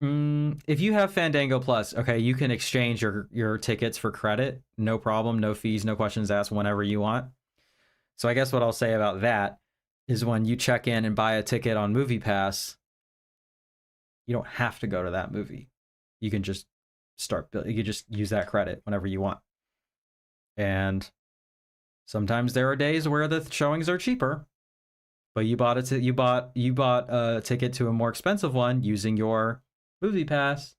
S1: if you have Fandango Plus, okay, you can exchange your tickets for credit, no problem, no fees, no questions asked, whenever you want. So I guess what I'll say about that is when you check in and buy a ticket on Movie Pass, you don't have to go to that movie. You can just you can just use that credit whenever you want. And sometimes there are days where the showings are cheaper, but you bought a ticket to a more expensive one using your Movie Pass.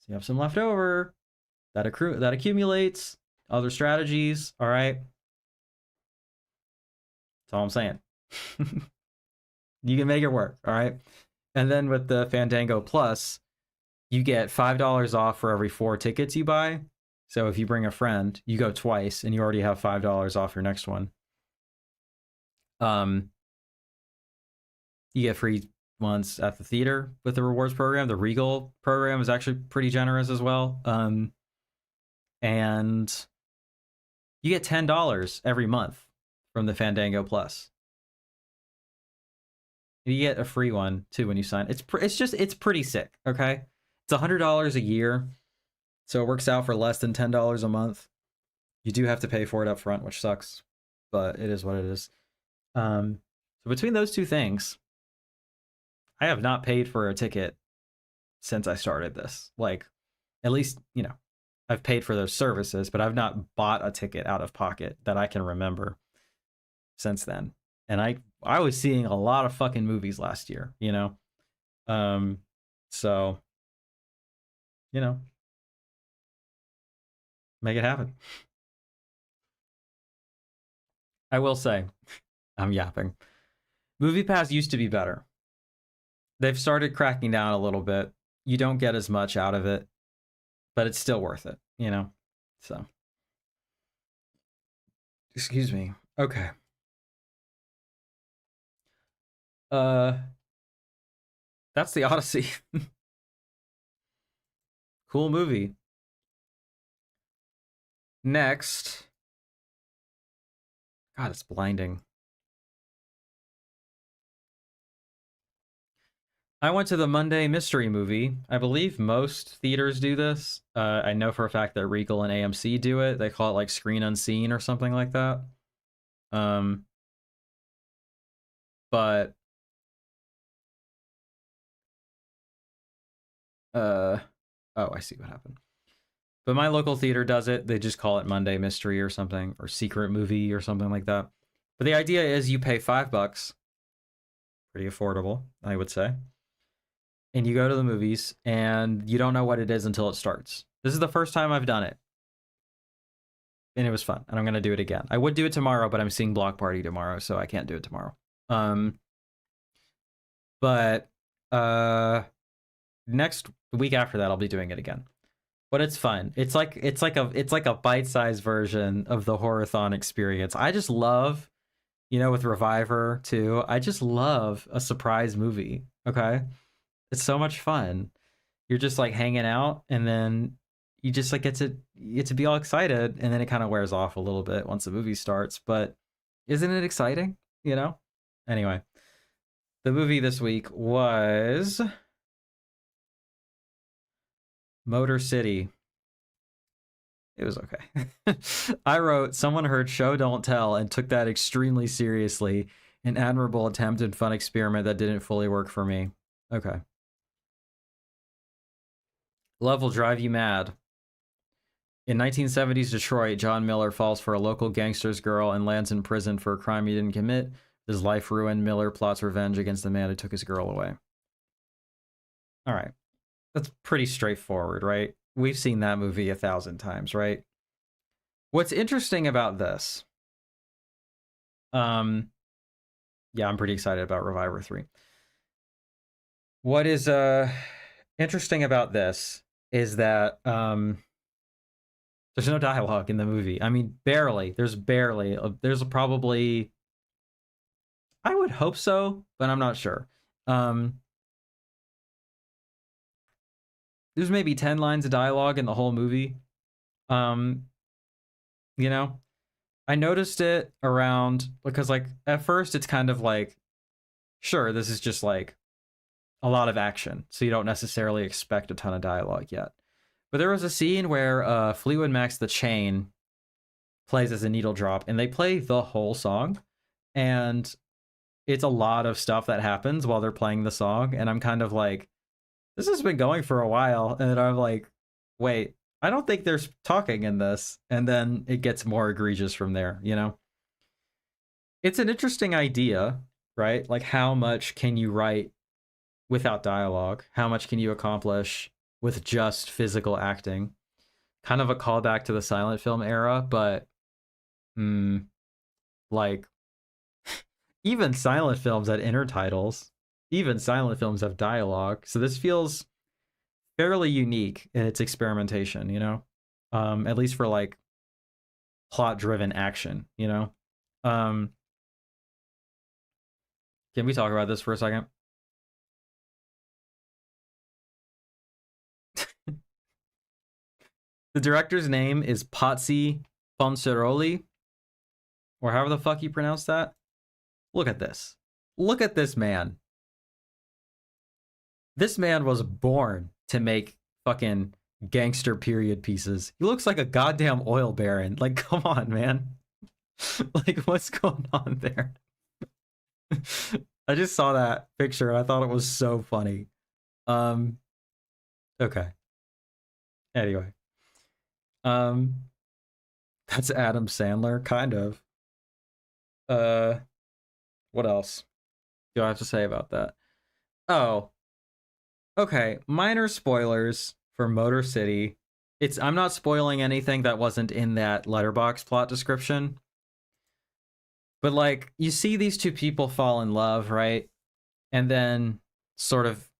S1: So you have some left over that accumulates. Other strategies, all right? That's all I'm saying. You can make it work, all right? And then with the Fandango Plus, you get $5 off for every 4 tickets you buy. So if you bring a friend, you go twice and you already have $5 off your next one. You get free ones at the theater with the rewards program. The Regal program is actually pretty generous as well. And you get $10 every month from the Fandango Plus. You get a free one too when you sign. It's pretty sick. Okay, it's $100 a year, so it works out for less than $10 a month. You do have to pay for it up front, which sucks, but it is what it is. So between those two things, I have not paid for a ticket since I started this. Like, at least, you know, I've paid for those services, but I've not bought a ticket out of pocket that I can remember since then. And I was seeing a lot of fucking movies last year, you know? So, you know, make it happen. I will say, I'm yapping. Movie Pass used to be better. They've started cracking down a little bit. You don't get as much out of it, but it's still worth it, you know? So, excuse me. Okay. Uh, that's the Odyssey. Cool movie. Next. God, it's blinding. I went to the Monday Mystery Movie. I believe most theaters do this. I know for a fact that Regal and AMC do it. They call it like Screen Unseen or something like that. Um, but oh, I see what happened. But my local theater does it. They just call it Monday Mystery or something, or Secret Movie or something like that. But the idea is you pay $5, pretty affordable, I would say, and you go to the movies, and you don't know what it is until it starts. This is the first time I've done it, and it was fun, and I'm gonna do it again. I would do it tomorrow, but I'm seeing Block Party tomorrow, so I can't do it tomorrow. But next week after that, I'll be doing it again. But it's fun. It's like a bite-sized version of the Horathon experience. I just love, you know, with Reviver too. I just love a surprise movie. Okay, it's so much fun. You're just like hanging out, and then you just like get to be all excited, and then it kind of wears off a little bit once the movie starts. But isn't it exciting? You know. Anyway, the movie this week was Motor City. It was okay. I wrote, someone heard Show Don't Tell and took that extremely seriously. An admirable attempt and fun experiment that didn't fully work for me. Okay. Love will drive you mad. In 1970s Detroit, John Miller falls for a local gangster's girl and lands in prison for a crime he didn't commit. His life ruined, Miller plots revenge against the man who took his girl away. All right. That's pretty straightforward, right? We've seen that movie 1,000 times, right? What's interesting about this, um, yeah, I'm pretty excited about Reviver 3. What is interesting about this is that there's no dialogue in the movie. I mean, barely. There's probably, I would hope so, but I'm not sure. Um there's maybe 10 lines of dialogue in the whole movie. Um you know, I noticed it around because like at first it's kind of like sure, this is just like a lot of action, so you don't necessarily expect a ton of dialogue yet. But there was a scene where Fleetwood Mac's The Chain plays as a needle drop, and they play the whole song, and it's a lot of stuff that happens while they're playing the song, and I'm kind of like, this has been going for a while, and then I'm like, wait, I don't think there's talking in this, and then it gets more egregious from there, you know? It's an interesting idea, right? Like, how much can you write without dialogue? How much can you accomplish with just physical acting? Kind of a callback to the silent film era, but like even silent films had intertitles. Even silent films have dialogue. So this feels fairly unique in its experimentation, you know? At least for like plot driven action, you know? Um, can we talk about this for a second? The director's name is Pazzi Ponceroli, or however the fuck you pronounce that. Look at this. Look at this man. This man was born to make fucking gangster period pieces. He looks like a goddamn oil baron. Like, come on, man. Like, what's going on there? I just saw that picture and I thought it was so funny. Um, okay. Anyway. Um, that's Adam Sandler, kind of. Uh, what else do I have to say about that? Oh, okay. Minor spoilers for Motor City. I'm not spoiling anything that wasn't in that letterbox plot description. But like you see these two people fall in love, right? And then sort of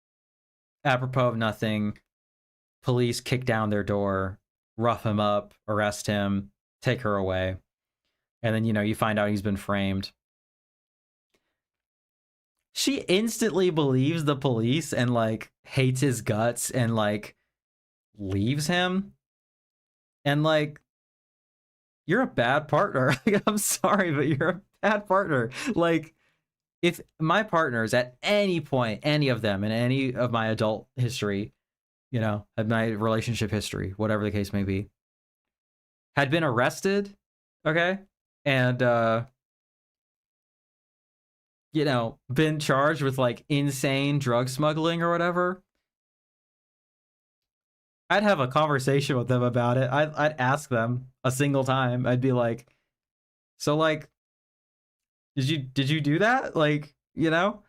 S1: apropos of nothing, police kick down their door, rough him up, arrest him, take her away. And then, you find out he's been framed. She instantly believes the police and like hates his guts and like leaves him. And like, you're a bad partner. I'm sorry, but you're a bad partner. Like, if my partners at any point, any of them in any of my adult history, at my relationship history, whatever the case may be, had been arrested, okay, and been charged with like insane drug smuggling or whatever, I'd have a conversation with them about it. I'd ask them a single time. I'd be like, so like, did you do that? Like, and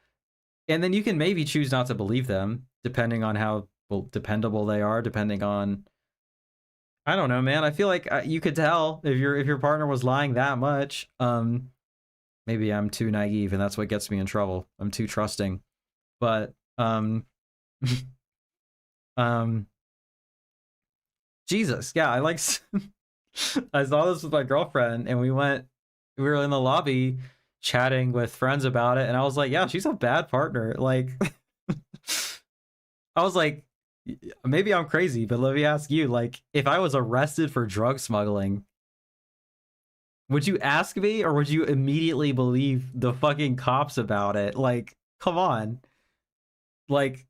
S1: then you can maybe choose not to believe them depending on how dependable they are, depending on, I don't know, man. I feel like you could tell if your partner was lying that much. Maybe I'm too naive and that's what gets me in trouble. I'm too trusting. But um Jesus, yeah, I like I saw this with my girlfriend and we were in the lobby chatting with friends about it and I was like, yeah, she's a bad partner. Like I was like, maybe I'm crazy, but let me ask you, like, if I was arrested for drug smuggling, would you ask me or would you immediately believe the fucking cops about it? Like, come on. Like,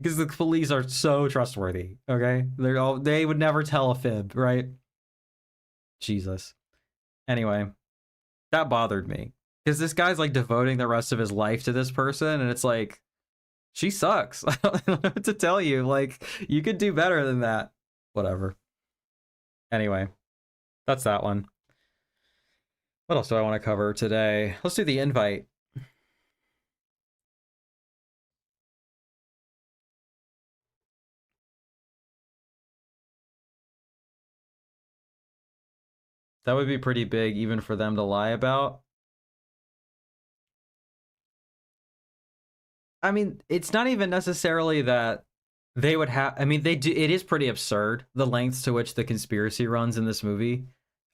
S1: because the police are so trustworthy, okay? They would never tell a fib, right? Jesus. Anyway, that bothered me. Because this guy's like devoting the rest of his life to this person, and it's like, she sucks. I don't know what to tell you. Like, you could do better than that. Whatever. Anyway, that's that one. What else do I want to cover today? Let's do the invite. That would be pretty big even for them to lie about. I mean, it's not even necessarily that they would have. I mean, they do. It is pretty absurd the lengths to which the conspiracy runs in this movie.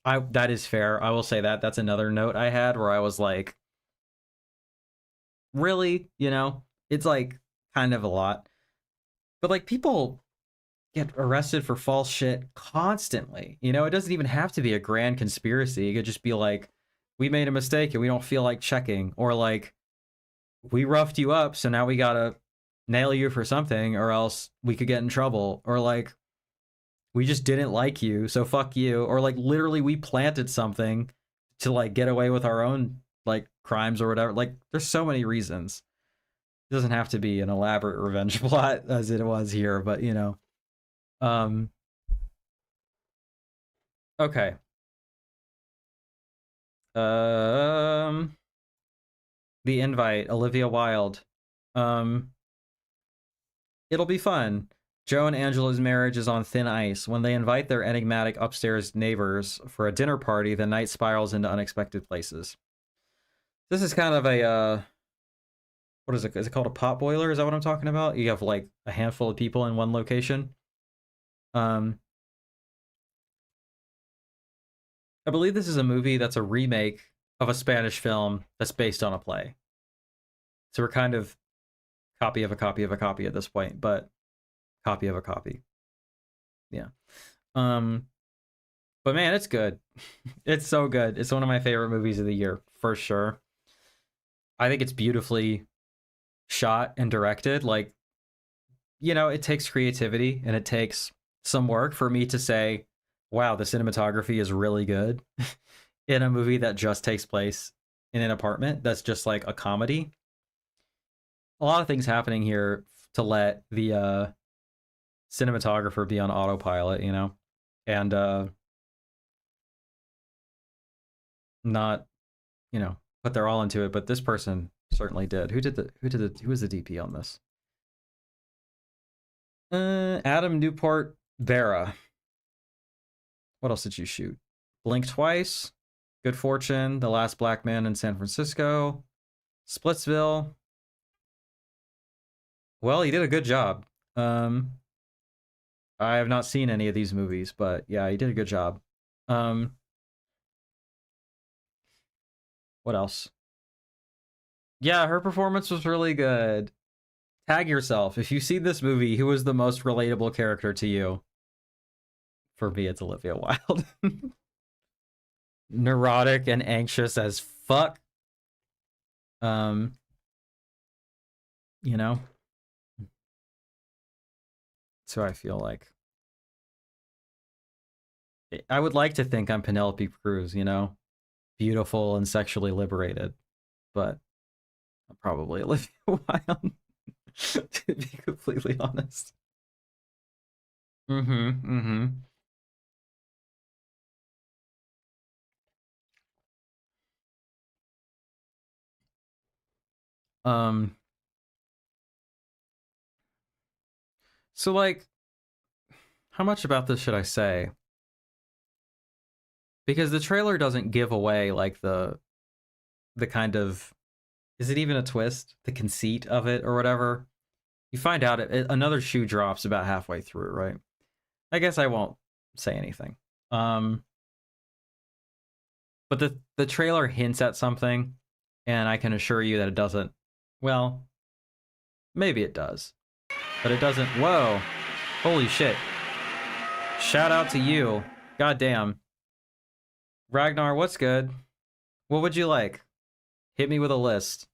S1: That is fair. I will say that. That's another note I had where I was like, really, it's like kind of a lot. But like people get arrested for false shit constantly. It doesn't even have to be a grand conspiracy. It could just be like, we made a mistake and we don't feel like checking, or like, we roughed you up, so now we gotta nail you for something, or else we could get in trouble, or like, we just didn't like you, so fuck you, or like, literally, we planted something to like get away with our own like crimes or whatever. Like, there's so many reasons. It doesn't have to be an elaborate revenge plot as it was here, but um, okay. The Invite, Olivia Wilde. It'll be fun. Joe and Angela's marriage is on thin ice. When they invite their enigmatic upstairs neighbors for a dinner party, the night spirals into unexpected places. This is kind of a, what is it? Is it called a pot boiler? Is that what I'm talking about? You have like a handful of people in one location. I believe this is a movie that's a remake of a Spanish film that's based on a play. So we're kind of copy of a copy of a copy at this point, but copy of a copy. Yeah. But man, it's good. It's so good. It's one of my favorite movies of the year, for sure. I think it's beautifully shot and directed. Like, it takes creativity and it takes some work for me to say, wow, the cinematography is really good in a movie that just takes place in an apartment that's just like a comedy. A lot of things happening here to let the cinematographer be on autopilot, and not, put their all into it. But this person certainly did. Who was the DP on this? Adam Newport Vera. What else did you shoot? Blink Twice, Good Fortune, The Last Black Man in San Francisco, Splitsville. Well, he did a good job. I have not seen any of these movies, but yeah, he did a good job. What else? Yeah, her performance was really good. Tag yourself. If you see this movie, who is the most relatable character to you? For me, it's Olivia Wilde. Neurotic and anxious as fuck. So I feel like I would like to think I'm Penelope Cruz, beautiful and sexually liberated, but I'm probably Olivia Wilde, to be completely honest. Um, so like, how much about this should I say? Because the trailer doesn't give away like the kind of, is it even a twist? The conceit of it or whatever. You find out another shoe drops about halfway through, right? I guess I won't say anything. But the trailer hints at something, and I can assure you that it doesn't. Well, maybe it does, but it doesn't. Whoa, holy shit! Shout out to you, goddamn. Ragnar, what's good? What would you like? Hit me with a list.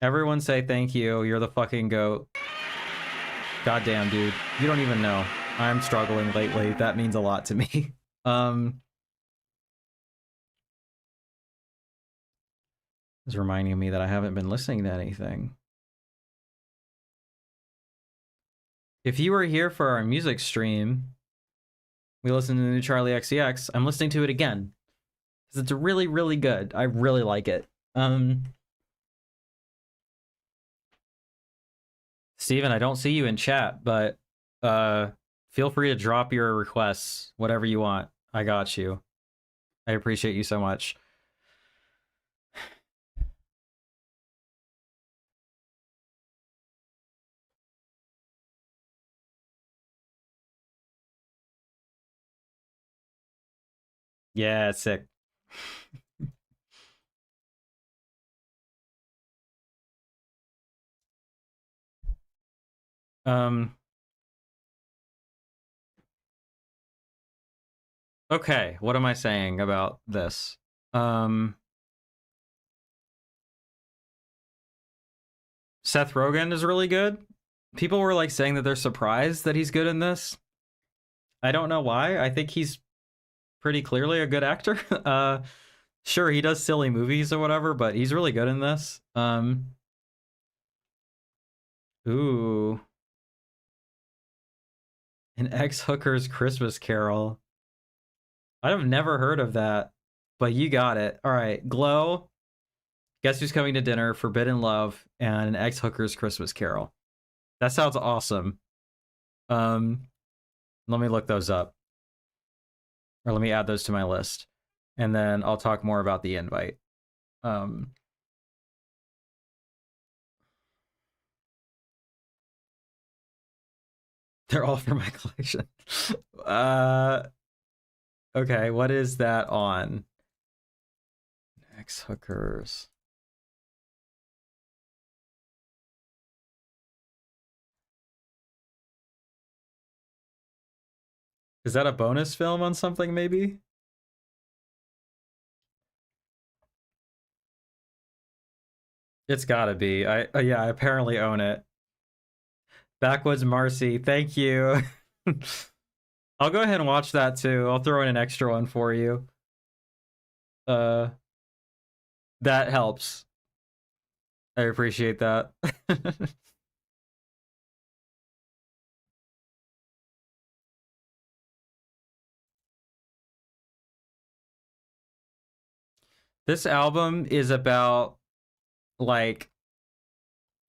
S1: Everyone say thank you. You're the fucking GOAT. Goddamn, dude. You don't even know. I'm struggling lately. That means a lot to me. It's reminding me that I haven't been listening to anything. If you were here for our music stream, we listened to the new Charlie XCX. I'm listening to it again because it's really, really good. I really like it. Steven, I don't see you in chat, but Feel free to drop your requests, whatever you want. I got you. I appreciate you so much. Yeah, it's sick. Um, okay, what am I saying about this? Seth Rogen is really good. People were like saying that they're surprised that he's good in this. I don't know why. I think he's pretty clearly a good actor. Sure, he does silly movies or whatever, but he's really good in this. Ooh, an ex-hooker's Christmas Carol. I've never heard of that, but you got it. All right, Glow. Guess Who's Coming to Dinner, Forbidden Love, and an ex-hooker's Christmas Carol. That sounds awesome. Let me look those up, or let me add those to my list, and then I'll talk more about the invite. Um, they're all for my collection. uh, okay, what is that on? Ex-hookers. Is that a bonus film on something, maybe? It's gotta be. Yeah, I apparently own it. Backwoods Marcy, thank you. I'll go ahead and watch that too. I'll throw in an extra one for you. Uh, that helps. I appreciate that. This album is about like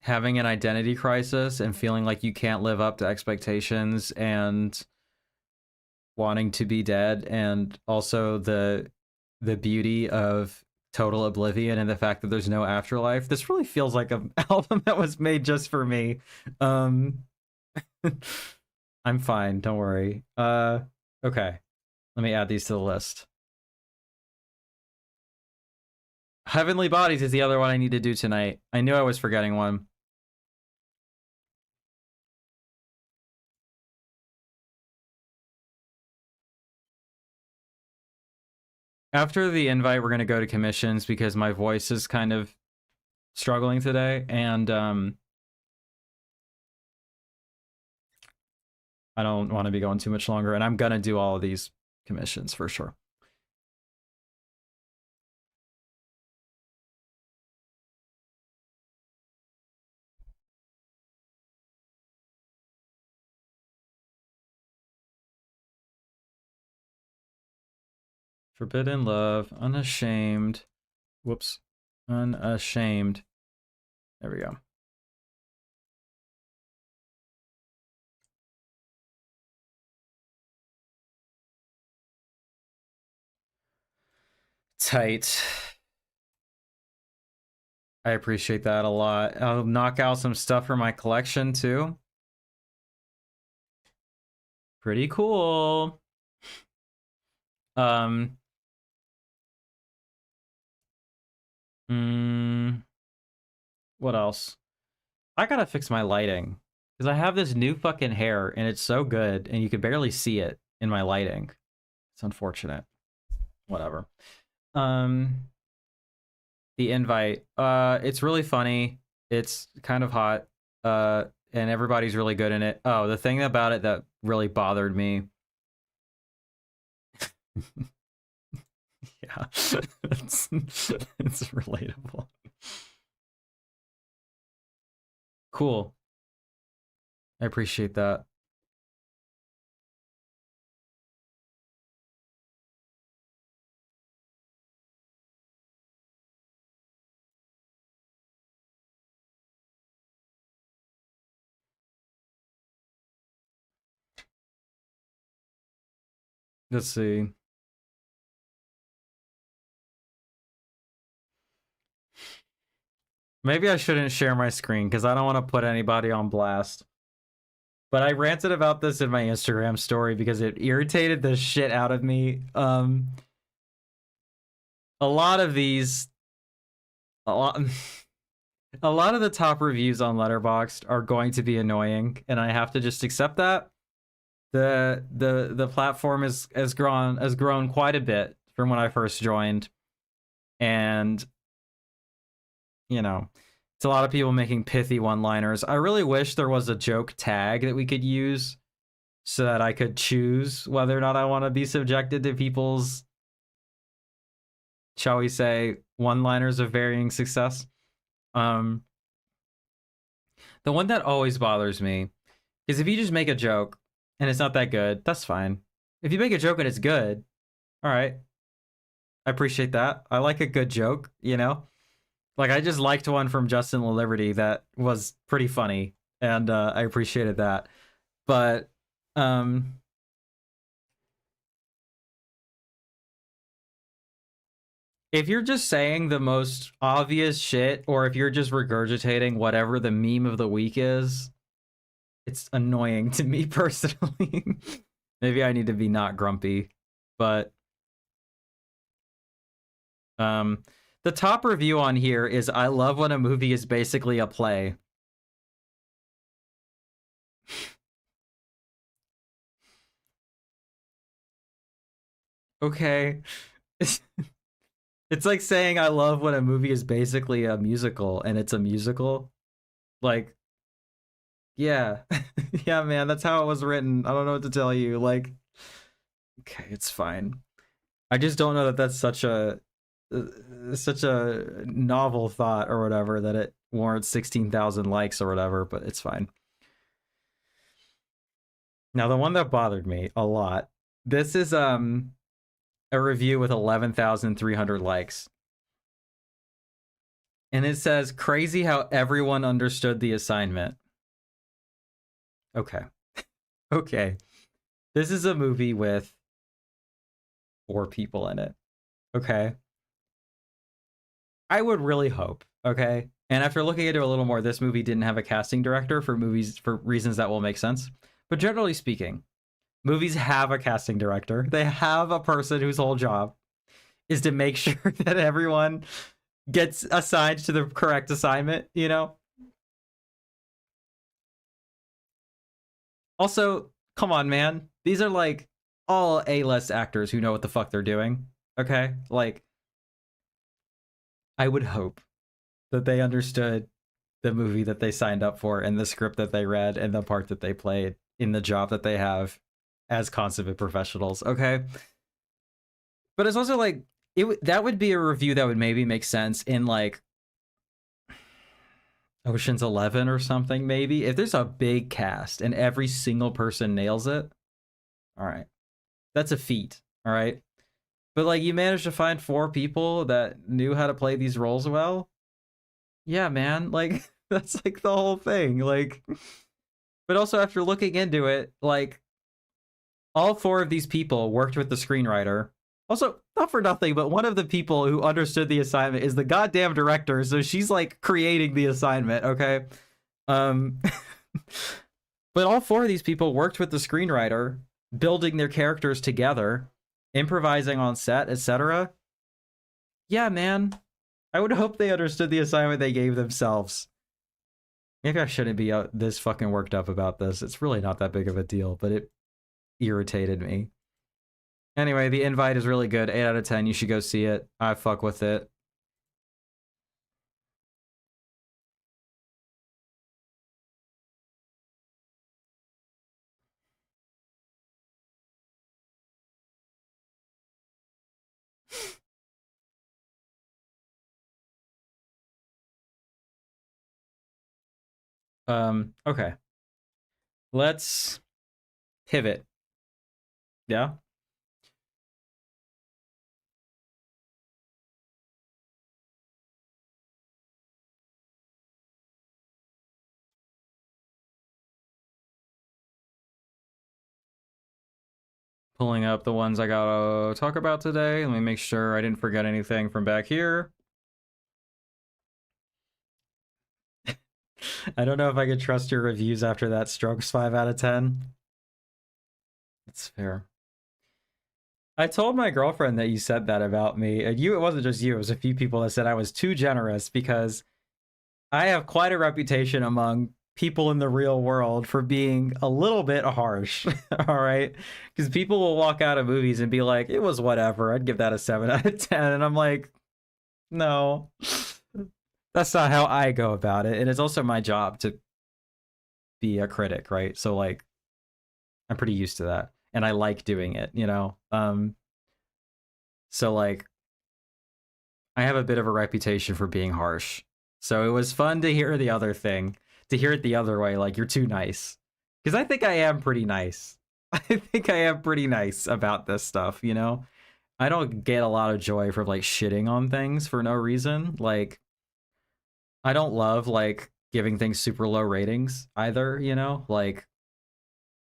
S1: having an identity crisis and feeling like you can't live up to expectations and wanting to be dead, and also the beauty of total oblivion and the fact that there's no afterlife. This really feels like an album that was made just for me. Um I'm fine, don't worry. Okay. Let me add these to the list. Heavenly Bodies is the other one I need to do tonight. I knew I was forgetting one. After the invite, we're going to go to commissions because my voice is kind of struggling today, and I don't want to be going too much longer, and I'm going to do all of these commissions for sure. Forbidden Love, Unashamed. Whoops. Unashamed. There we go. Tight. I appreciate that a lot. I'll knock out some stuff for my collection too. Pretty cool. Um. What else? I gotta fix my lighting because I have this new fucking hair and it's so good, and you can barely see it in my lighting. It's unfortunate. Whatever. Um. The invite. It's really funny. It's kind of hot. And everybody's really good in it. Oh, the thing about it that really bothered me. Yeah, it's relatable. Cool. I appreciate that. Let's see. Maybe I shouldn't share my screen because I don't want to put anybody on blast. But I ranted about this in my Instagram story because it irritated the shit out of me. A lot of these, a lot, a lot of the top reviews on Letterboxd are going to be annoying, and I have to just accept that. The platform has grown quite a bit from when I first joined, and you know, it's a lot of people making pithy one-liners. I really wish there was a joke tag that we could use so that I could choose whether or not I want to be subjected to people's, shall we say, one-liners of varying success. The one that always bothers me is if you just make a joke and it's not that good, that's fine. If you make a joke and it's good, all right, I appreciate that. I like a good joke, you know? Like, I just liked one from Justin LaLiberty that was pretty funny, and I appreciated that. But, if you're just saying the most obvious shit, or if you're just regurgitating whatever the meme of the week is, it's annoying to me personally. Maybe I need to be not grumpy, but the top review on here is I love when a movie is basically a play. Okay. It's like saying I love when a movie is basically a musical and it's a musical. Like, yeah. Yeah, man, that's how it was written. I don't know what to tell you. Like, okay, it's fine. I just don't know that that's such a novel thought or whatever that it warrants 16,000 likes or whatever, but it's fine. Now, the one that bothered me a lot. This is a review with 11,300 likes. And it says, crazy how everyone understood the assignment. Okay. Okay. This is a movie with 4 people in it. Okay. I would really hope. Okay. And after looking into it a little more, this movie didn't have a casting director for movies for reasons that will make sense. But generally speaking, movies have a casting director. They have a person whose whole job is to make sure that everyone gets assigned to the correct assignment, you know? Also, come on, man. These are like all A-list actors who know what the fuck they're doing. Okay? Like, I would hope that they understood the movie that they signed up for and the script that they read and the part that they played in the job that they have as consummate professionals. Okay? But it's also like that would be a review that would maybe make sense in like Ocean's 11 or something, maybe. If there's a big cast and every single person nails it, all right. That's a feat, all right? But like you managed to find 4 people that knew how to play these roles well. Yeah, man. Like that's like the whole thing. Like but also after looking into it, like all 4 of these people worked with the screenwriter. Also, not for nothing, but one of the people who understood the assignment is the goddamn director, so she's like creating the assignment, okay? Um but all 4 of these people worked with the screenwriter, building their characters together, improvising on set, etc. Yeah, man. I would hope they understood the assignment they gave themselves. Maybe I shouldn't be this fucking worked up about this. It's really not that big of a deal, but it irritated me. Anyway, the invite is really good. 8 out of 10. You should go see it. I fuck with it. Okay. Let's pivot. Yeah? Pulling up the ones I gotta talk about today. Let me make sure I didn't forget anything from back here. I don't know if I could trust your reviews after that Strokes 5 out of 10. That's fair. I told my girlfriend that you said that about me, and it wasn't just you, it was a few people that said I was too generous because I have quite a reputation among people in the real world for being a little bit harsh. All right, because people will walk out of movies and be like, it was whatever, I'd give that a 7 out of 10, and I'm like, no, that's not how I go about it. And it's also my job to be a critic, right? So like, I'm pretty used to that, and I like doing it, you know. So like, I have a bit of a reputation for being harsh. So it was fun to hear the other thing, to hear it the other way, like you're too nice. Because I think I am pretty nice. I think I am pretty nice about this stuff, you know? I don't get a lot of joy from like shitting on things for no reason. Like, I don't love like giving things super low ratings either, you know? Like,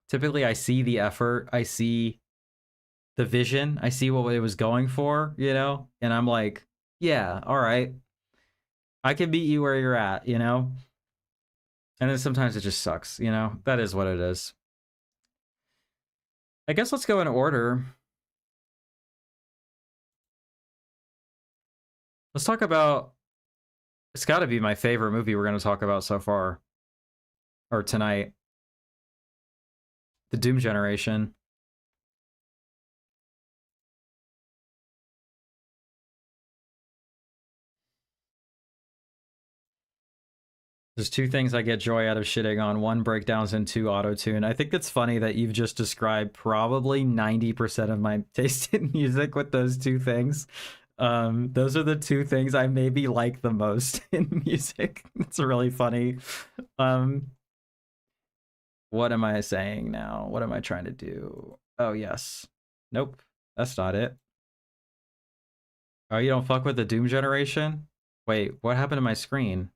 S1: typically I see the effort, I see the vision, I see what it was going for, you know? And I'm like, yeah, all right, I can meet you where you're at, you know? And then sometimes it just sucks, you know? That is what it is. I guess let's go in order. Let's talk about, it's got to be my favorite movie we're going to talk about so far, or tonight, The Doom Generation. There's two things I get joy out of shitting on. One, breakdowns, and two, auto-tune. I think it's funny that you've just described probably 90% of my taste in music with those two things. Those are the two things I maybe like the most in music. It's really funny. What am I saying now? What am I trying to do? Oh, yes. Nope. That's not it. Oh, you don't fuck with the Doom Generation? Wait, what happened to my screen?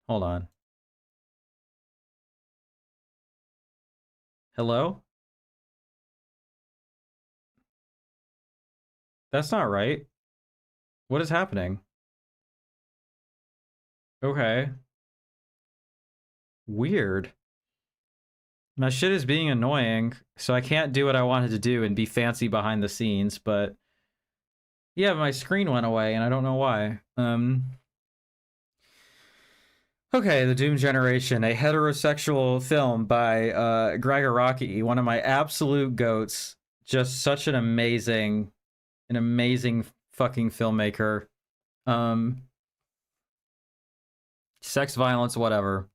S1: Hold on. Hello? That's not right. What is happening? Okay. Weird. My shit is being annoying, so I can't do what I wanted to do and be fancy behind the scenes, but yeah, my screen went away and I don't know why. Okay, The Doom Generation, a heterosexual film by Gregor Rocky, one of my absolute goats. Just such an amazing fucking filmmaker. Sex, violence, whatever.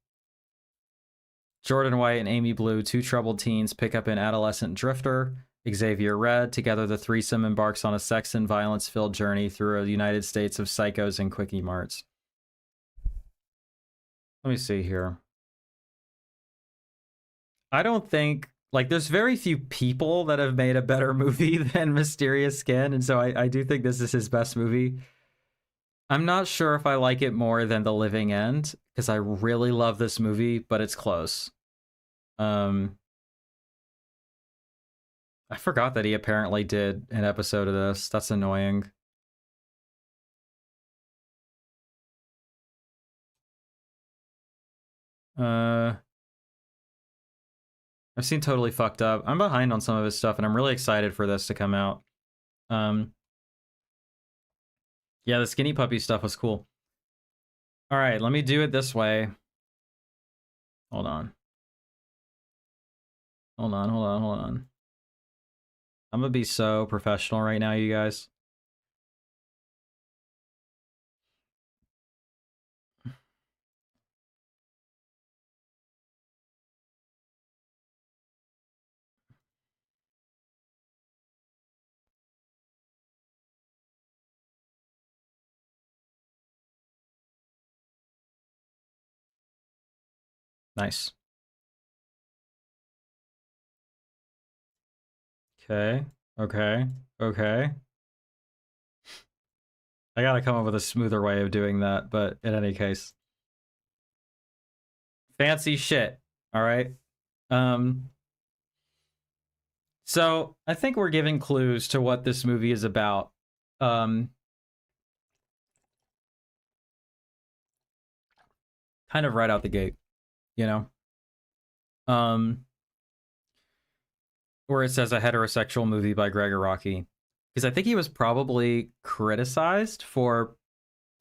S1: Jordan White and Amy Blue, two troubled teens, pick up an adolescent drifter, Xavier Red. Together, the threesome embarks on a sex and violence-filled journey through a United States of psychos and quickie marts. Let me see here. I don't think, like, there's very few people that have made a better movie than Mysterious Skin, and so I do think this is his best movie. I'm not sure if I like it more than The Living End, because I really love this movie, but it's close. I forgot that he apparently did an episode of this. That's annoying. I've seen Totally Fucked Up. I'm behind on some of his stuff, and I'm really excited for this to come out. Yeah, the Skinny Puppy stuff was cool. All right, let me do it this way. Hold on. Hold on, hold on, hold on. I'm gonna be so professional right now, you guys. Nice. Okay. Okay. Okay. I gotta come up with a smoother way of doing that, but in any case. Fancy shit. All right. Um So I think we're giving clues to what this movie is about. Um, Kind of right out the gate, you know? Um, where it says a heterosexual movie by Gregor Rocky. Because I think he was probably criticized for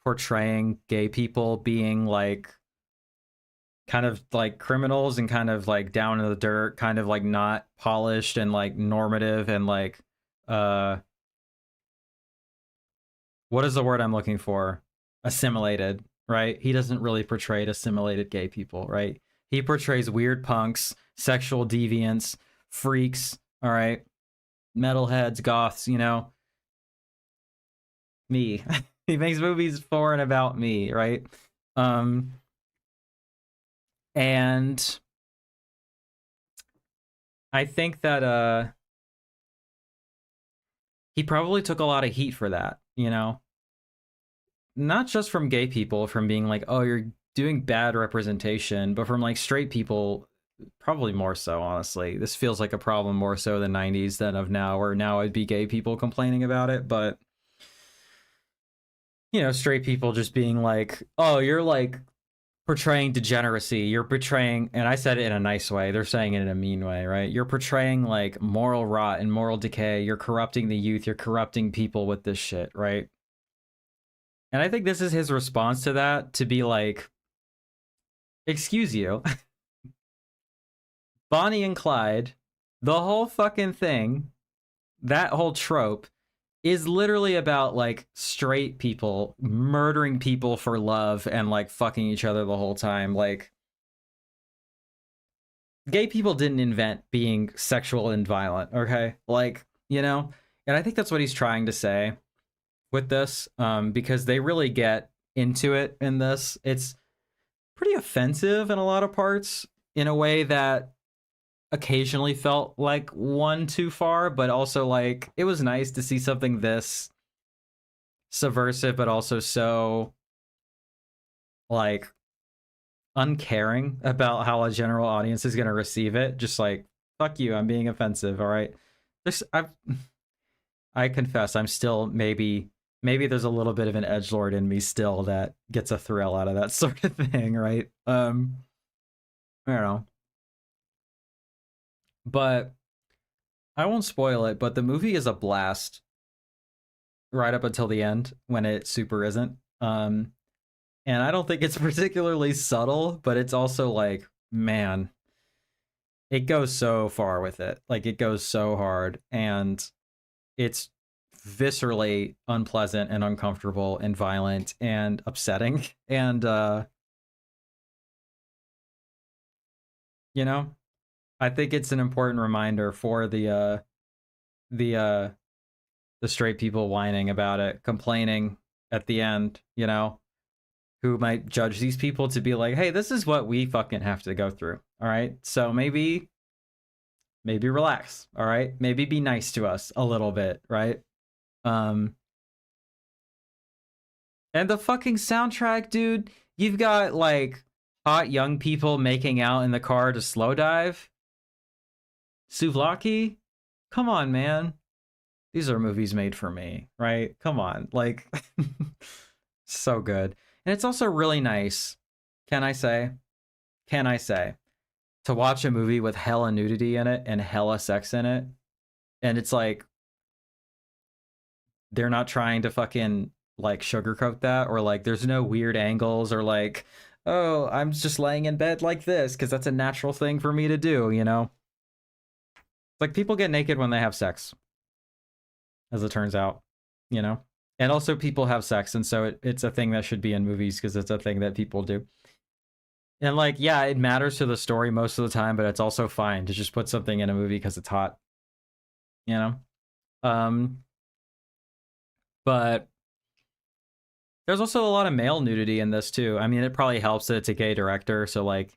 S1: portraying gay people being like kind of like criminals and kind of like down in the dirt, kind of like not polished and like normative and like uh what is the word I'm looking for? Assimilated, right? He doesn't really portray assimilated gay people, right? He portrays weird punks, sexual deviants, freaks, all right? Metalheads, goths, you know, me. He makes movies for and about me, right? Um and I think that he probably took a lot of heat for that, you know? Not just from gay people, from being like, oh, you're doing bad representation, but from like straight people, probably more so, honestly. This feels like a problem more so than 90s than of now, where now it'd be gay people complaining about it, but you know, straight people just being like, oh, you're like portraying degeneracy. You're portraying, and I said it in a nice way. They're saying it in a mean way, right? You're portraying like moral rot and moral decay. You're corrupting the youth. You're corrupting people with this shit, right? And I think this is his response to that, to be like, excuse you, Bonnie and Clyde, the whole fucking thing, that whole trope is literally about like straight people murdering people for love and like fucking each other the whole time. Like, gay people didn't invent being sexual and violent, okay? Like, you know? And I think that's what he's trying to say with this, because they really get into it in this. It's pretty offensive in a lot of parts in a way that occasionally felt like one too far, but also like it was nice to see something this subversive, but also so like uncaring about how a general audience is going to receive it. Just like, fuck you, I'm being offensive. All right. I confess, I'm still maybe there's a little bit of an edgelord in me still that gets a thrill out of that sort of thing, right? I don't know. But I won't spoil it, but the movie is a blast right up until the end when it super isn't. And I don't think it's particularly subtle, but it's also like, man, it goes so far with it. Like it goes so hard and it's viscerally unpleasant and uncomfortable and violent and upsetting. And you know, I think it's an important reminder for the uh the straight people whining about it, complaining at the end, you know, who might judge these people to be like, hey, this is what we fucking have to go through. All right. So maybe relax. All right. Maybe be nice to us a little bit, right? Um and the fucking soundtrack, dude, you've got like hot young people making out in the car to slow dive. Souvlaki? Come on, man. These are movies made for me, right? Come on. Like so good. And it's also really nice, can I say? Can I say? To watch a movie with hella nudity in it and hella sex in it. And it's like they're not trying to fucking like sugarcoat that, or like there's no weird angles, or like, oh, I'm just laying in bed like this because that's a natural thing for me to do, you know? Like people get naked when they have sex, as it turns out, you know? And also people have sex, and so it's a thing that should be in movies because it's a thing that people do. And like, yeah, it matters to the story most of the time, but it's also fine to just put something in a movie because it's hot, you know? Um, but there's also a lot of male nudity in this too. I mean, it probably helps that it's a gay director, so like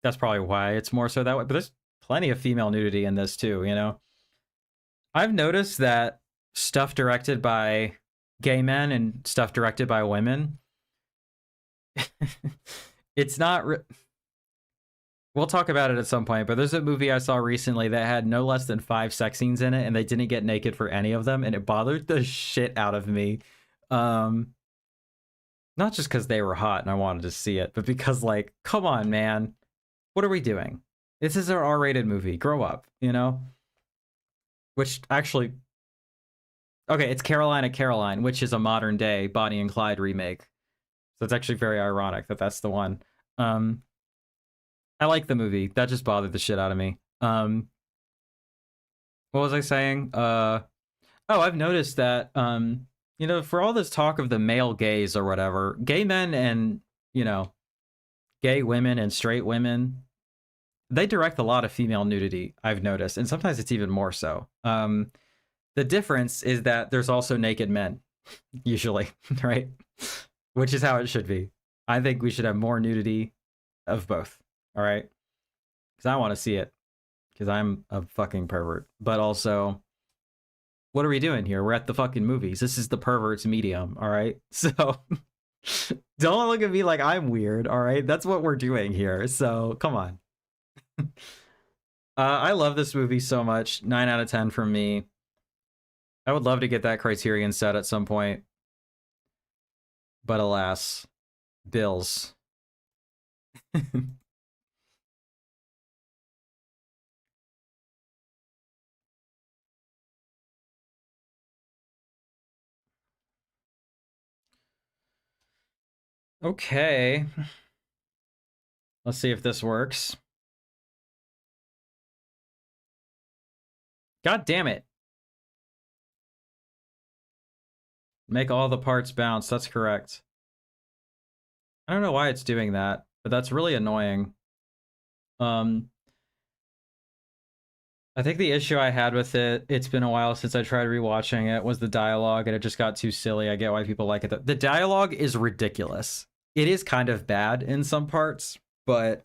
S1: that's probably why it's more so that way. But there's plenty of female nudity in this too, you know? I've noticed that stuff directed by gay men and stuff directed by women, it's not We'll talk about it at some point, but there's a movie I saw recently that had no less than 5 sex scenes in it, and they didn't get naked for any of them, and it bothered the shit out of me. Um, Not just because they were hot and I wanted to see it, but because, like, come on, man. What are we doing? This is an R-rated movie. Grow up, you know? Which actually, okay, it's Carolina Caroline, which is a modern day Bonnie and Clyde remake. So it's actually very ironic that that's the one. Um, I like the movie. That just bothered the shit out of me. What was I saying? Oh, I've noticed that, for all this talk of the male gaze or whatever, gay men and, gay women and straight women, they direct a lot of female nudity, I've noticed, and sometimes it's even more so. The difference is that there's also naked men, usually, right? Which is how it should be. I think we should have more nudity of both, all right? Because I want to see it, because I'm a fucking pervert. But also, what are we doing here? We're at the fucking movies. This is the pervert's medium, all right? So don't look at me like I'm weird, all right? That's what we're doing here. So come on. I love this movie so much. 9 out of 10 from me. I would love to get that Criterion set at some point. But alas, bills. Okay. Let's see if this works. God damn it. Make all the parts bounce. That's correct. I don't know why it's doing that, but that's really annoying. Um, I think the issue I had with it, it's been a while since I tried rewatching it, was the dialogue, and it just got too silly. I get why people like it. The dialogue is ridiculous. It is kind of bad in some parts, but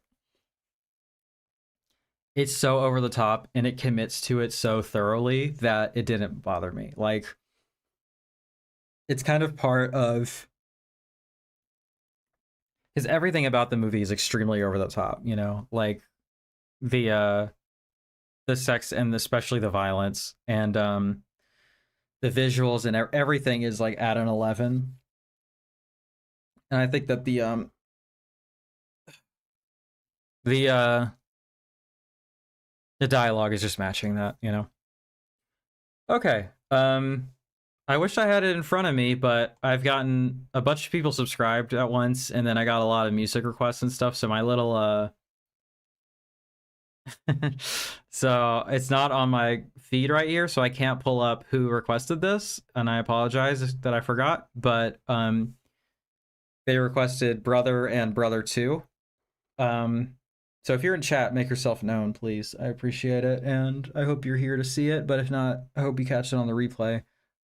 S1: it's so over the top and it commits to it so thoroughly that it didn't bother me. Like, it's kind of part of, because everything about the movie is extremely over the top, like the sex and especially the violence and the visuals and everything is like at an 11. And I think that the the dialogue is just matching that. Okay. I wish I had it in front of me, but I've gotten a bunch of people subscribed at once, and then I got a lot of music requests and stuff, so my little so it's not on my feed right here, so I can't pull up who requested this, and I apologize that I forgot, but they requested Brother and Brother 2. So if you're in chat, make yourself known, please. I appreciate it, and I hope you're here to see it, but if not, I hope you catch it on the replay.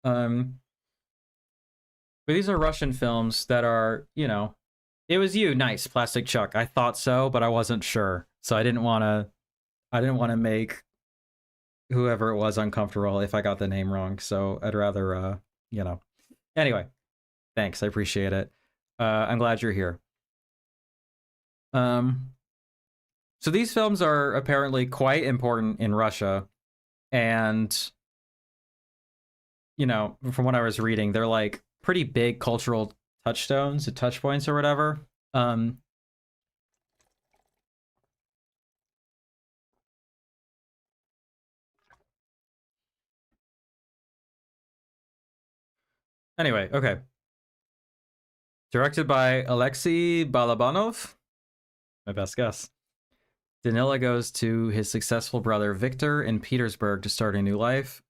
S1: But these are Russian films that are, it was you, nice, Plastic Chuck. I thought so, but I wasn't sure. So I didn't want to make whoever it was uncomfortable if I got the name wrong. So I'd rather, Anyway, thanks. I appreciate it. I'm glad you're here. So these films are apparently quite important in Russia, and from what I was reading, they're like pretty big cultural touchstones, touch points, or whatever. Anyway, okay. Directed by Alexei Balabanov. My best guess. Danila goes to his successful brother Victor in Petersburg to start a new life.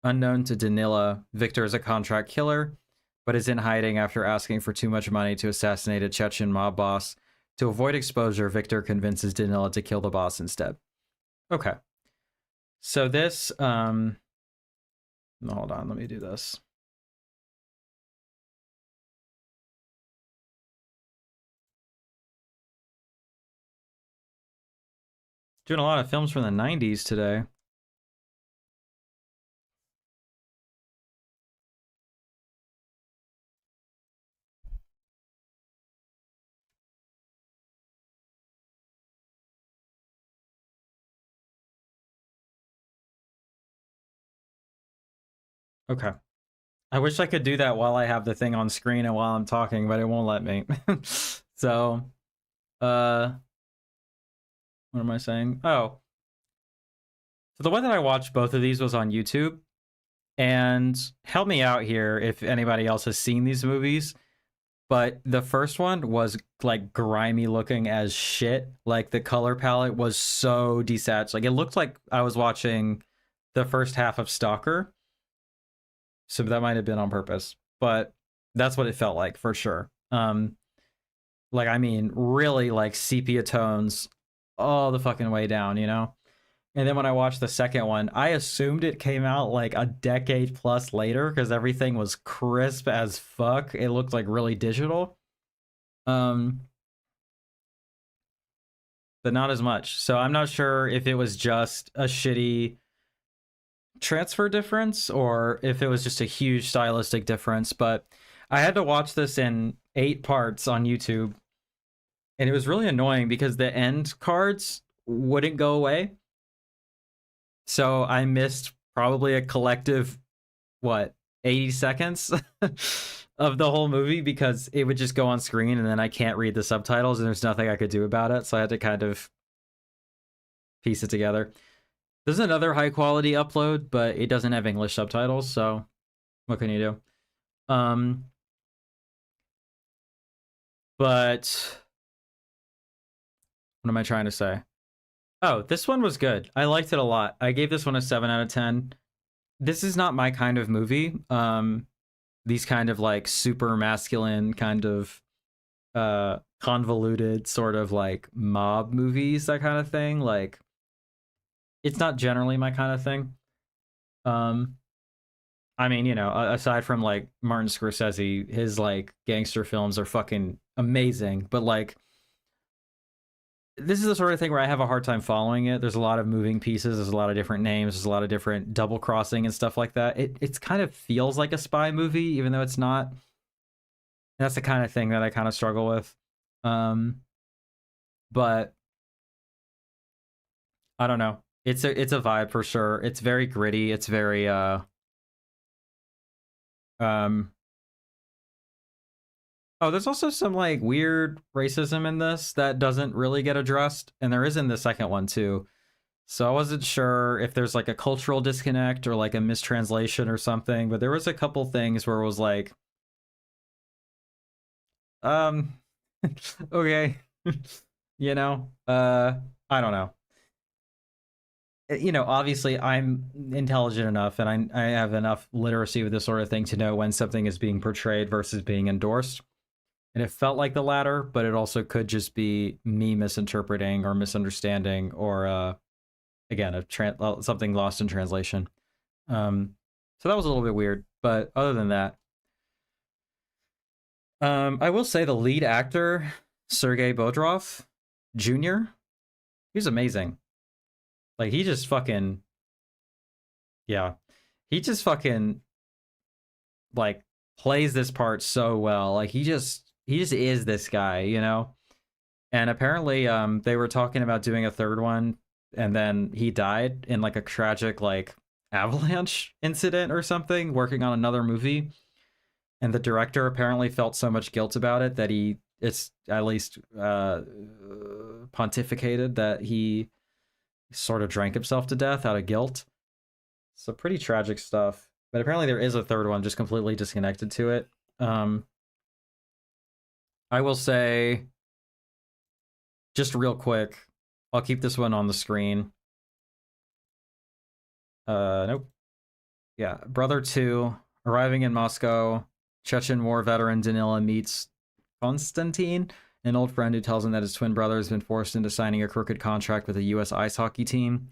S1: Unknown to Danila, Victor is a contract killer, but is in hiding after asking for too much money to assassinate a Chechen mob boss. To avoid exposure, Victor convinces Danila to kill the boss instead. Okay. So this, hold on, let me do this. Doing a lot of films from the 90s today. Okay. I wish I could do that while I have the thing on screen and while I'm talking, but it won't let me. So, uh, what am I saying? Oh, so the one that I watched both of these was on YouTube. And help me out here if anybody else has seen these movies. But the first one was like grimy looking as shit. Like the color palette was so desaturated. Like it looked like I was watching the first half of Stalker. So that might have been on purpose, but that's what it felt like for sure. Like I mean, really like sepia tones all the fucking way down, you know? And then when I watched the second one, I assumed it came out like a decade plus later because everything was crisp as fuck. It looked like really digital. Um, but not as much. So I'm not sure if it was just a shitty transfer difference or if it was just a huge stylistic difference. But I had to watch this in 8 parts on YouTube, and it was really annoying because the end cards wouldn't go away. So I missed probably a collective, what, 80 seconds of the whole movie because it would just go on screen and then I can't read the subtitles and there's nothing I could do about it. So I had to kind of piece it together. There's another high quality upload, but it doesn't have English subtitles. So what can you do? But what am I trying to say? Oh, this one was good. I liked it a lot. I gave this one a 7 out of 10. This is not my kind of movie. These kind of like super masculine kind of convoluted sort of like mob movies, that kind of thing. Like it's not generally my kind of thing. Um I mean, you know, aside from like Martin Scorsese, his like gangster films are fucking amazing, but like this is the sort of thing where I have a hard time following it. There's a lot of moving pieces. There's a lot of different names. There's a lot of different double crossing and stuff like that. It's kind of feels like a spy movie, even though it's not. That's the kind of thing that I kind of struggle with. Um, but I don't know. It's a vibe for sure. It's very gritty. It's very um. Oh, there's also some like weird racism in this that doesn't really get addressed, and there is in the second one too. So I wasn't sure if there's like a cultural disconnect or like a mistranslation or something, but there was a couple things where it was like, um, okay, you know, I don't know. You know, obviously I'm intelligent enough and I have enough literacy with this sort of thing to know when something is being portrayed versus being endorsed. And it felt like the latter, but it also could just be me misinterpreting or misunderstanding or again, something lost in translation. So that was a little bit weird, but other than that, I will say the lead actor, Sergei Bodrov Jr., he's amazing. Like he just fucking, yeah, he just fucking like plays this part so well. Like he just is this guy, you know. And apparently, they were talking about doing a third one, and then he died in like a tragic like avalanche incident or something, working on another movie. And the director apparently felt so much guilt about it that it's at least pontificated that he sort of drank himself to death out of guilt. So pretty tragic stuff. But apparently there is a third one just completely disconnected to it. Um, I will say, just real quick, I'll keep this one on the screen. Nope. Yeah, Brother 2, arriving in Moscow, Chechen war veteran Danila meets Konstantin, an old friend who tells him that his twin brother has been forced into signing a crooked contract with a U.S. ice hockey team.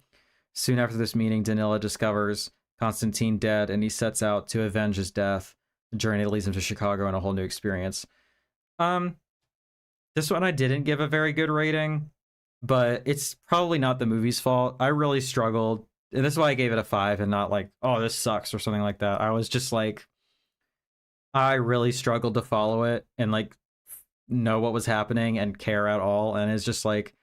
S1: Soon after this meeting, Danila discovers Konstantin dead, and he sets out to avenge his death. The journey leads him to Chicago and a whole new experience. This one I didn't give a very good rating, but it's probably not the movie's fault. I really struggled, and this is why I gave it a 5 and not like, oh, this sucks or something like that. I was just like, I really struggled to follow it and like know what was happening and care at all. And it's just like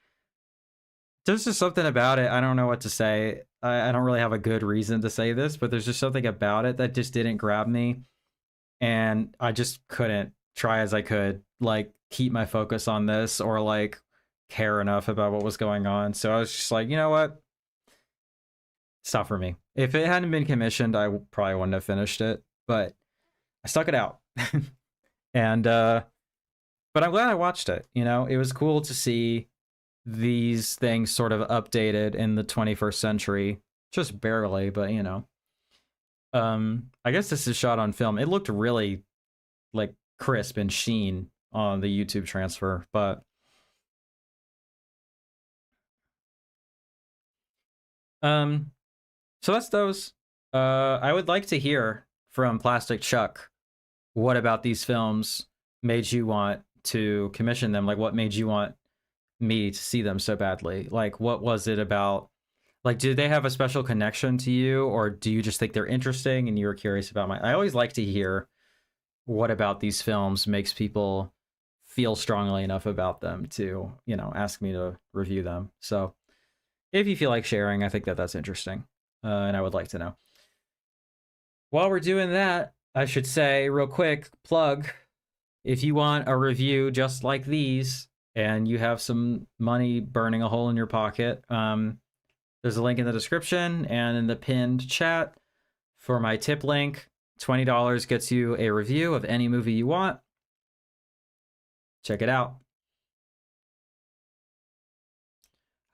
S1: There's just something about it. I don't know what to say. I don't really have a good reason to say this, but there's just something about it that just didn't grab me. And I just couldn't try as I could, like, keep my focus on this or, like, care enough about what was going on. So I was just like, you know what? It's not for me. If it hadn't been commissioned, I probably wouldn't have finished it, but I stuck it out. And, but I'm glad I watched it. You know, it was cool to see these things sort of updated in the 21st century, just barely, but you know. I guess this is shot on film. It looked really like crisp and sheen on the YouTube transfer, but so that's those. I would like to hear from Plastic Chuck what about these films made you want to commission them? Like, what made you want me to see them so badly? Like, what was it about? Like, do they have a special connection to you, or do you just think they're interesting and you were curious about my? I always like to hear what about these films makes people feel strongly enough about them to, you know, ask me to review them. So, if you feel like sharing, I think that that's interesting, and I would like to know. While we're doing that, I should say real quick plug: if you want a review just like these, and you have some money burning a hole in your pocket, there's a link in the description and in the pinned chat for my tip link. $20 gets you a review of any movie you want. Check it out.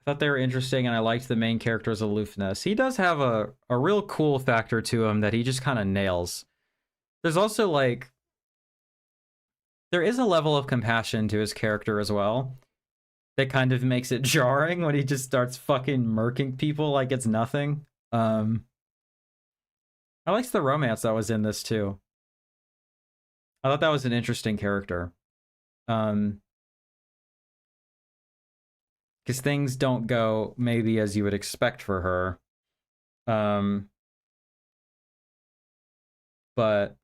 S1: I thought they were interesting, and I liked the main character's aloofness. He does have a real cool factor to him that he just kind of nails. There's also, like, there is a level of compassion to his character as well that kind of makes it jarring when he just starts fucking murking people like it's nothing. I liked the romance that was in this too. I thought that was an interesting character. Because things don't go maybe as you would expect for her. But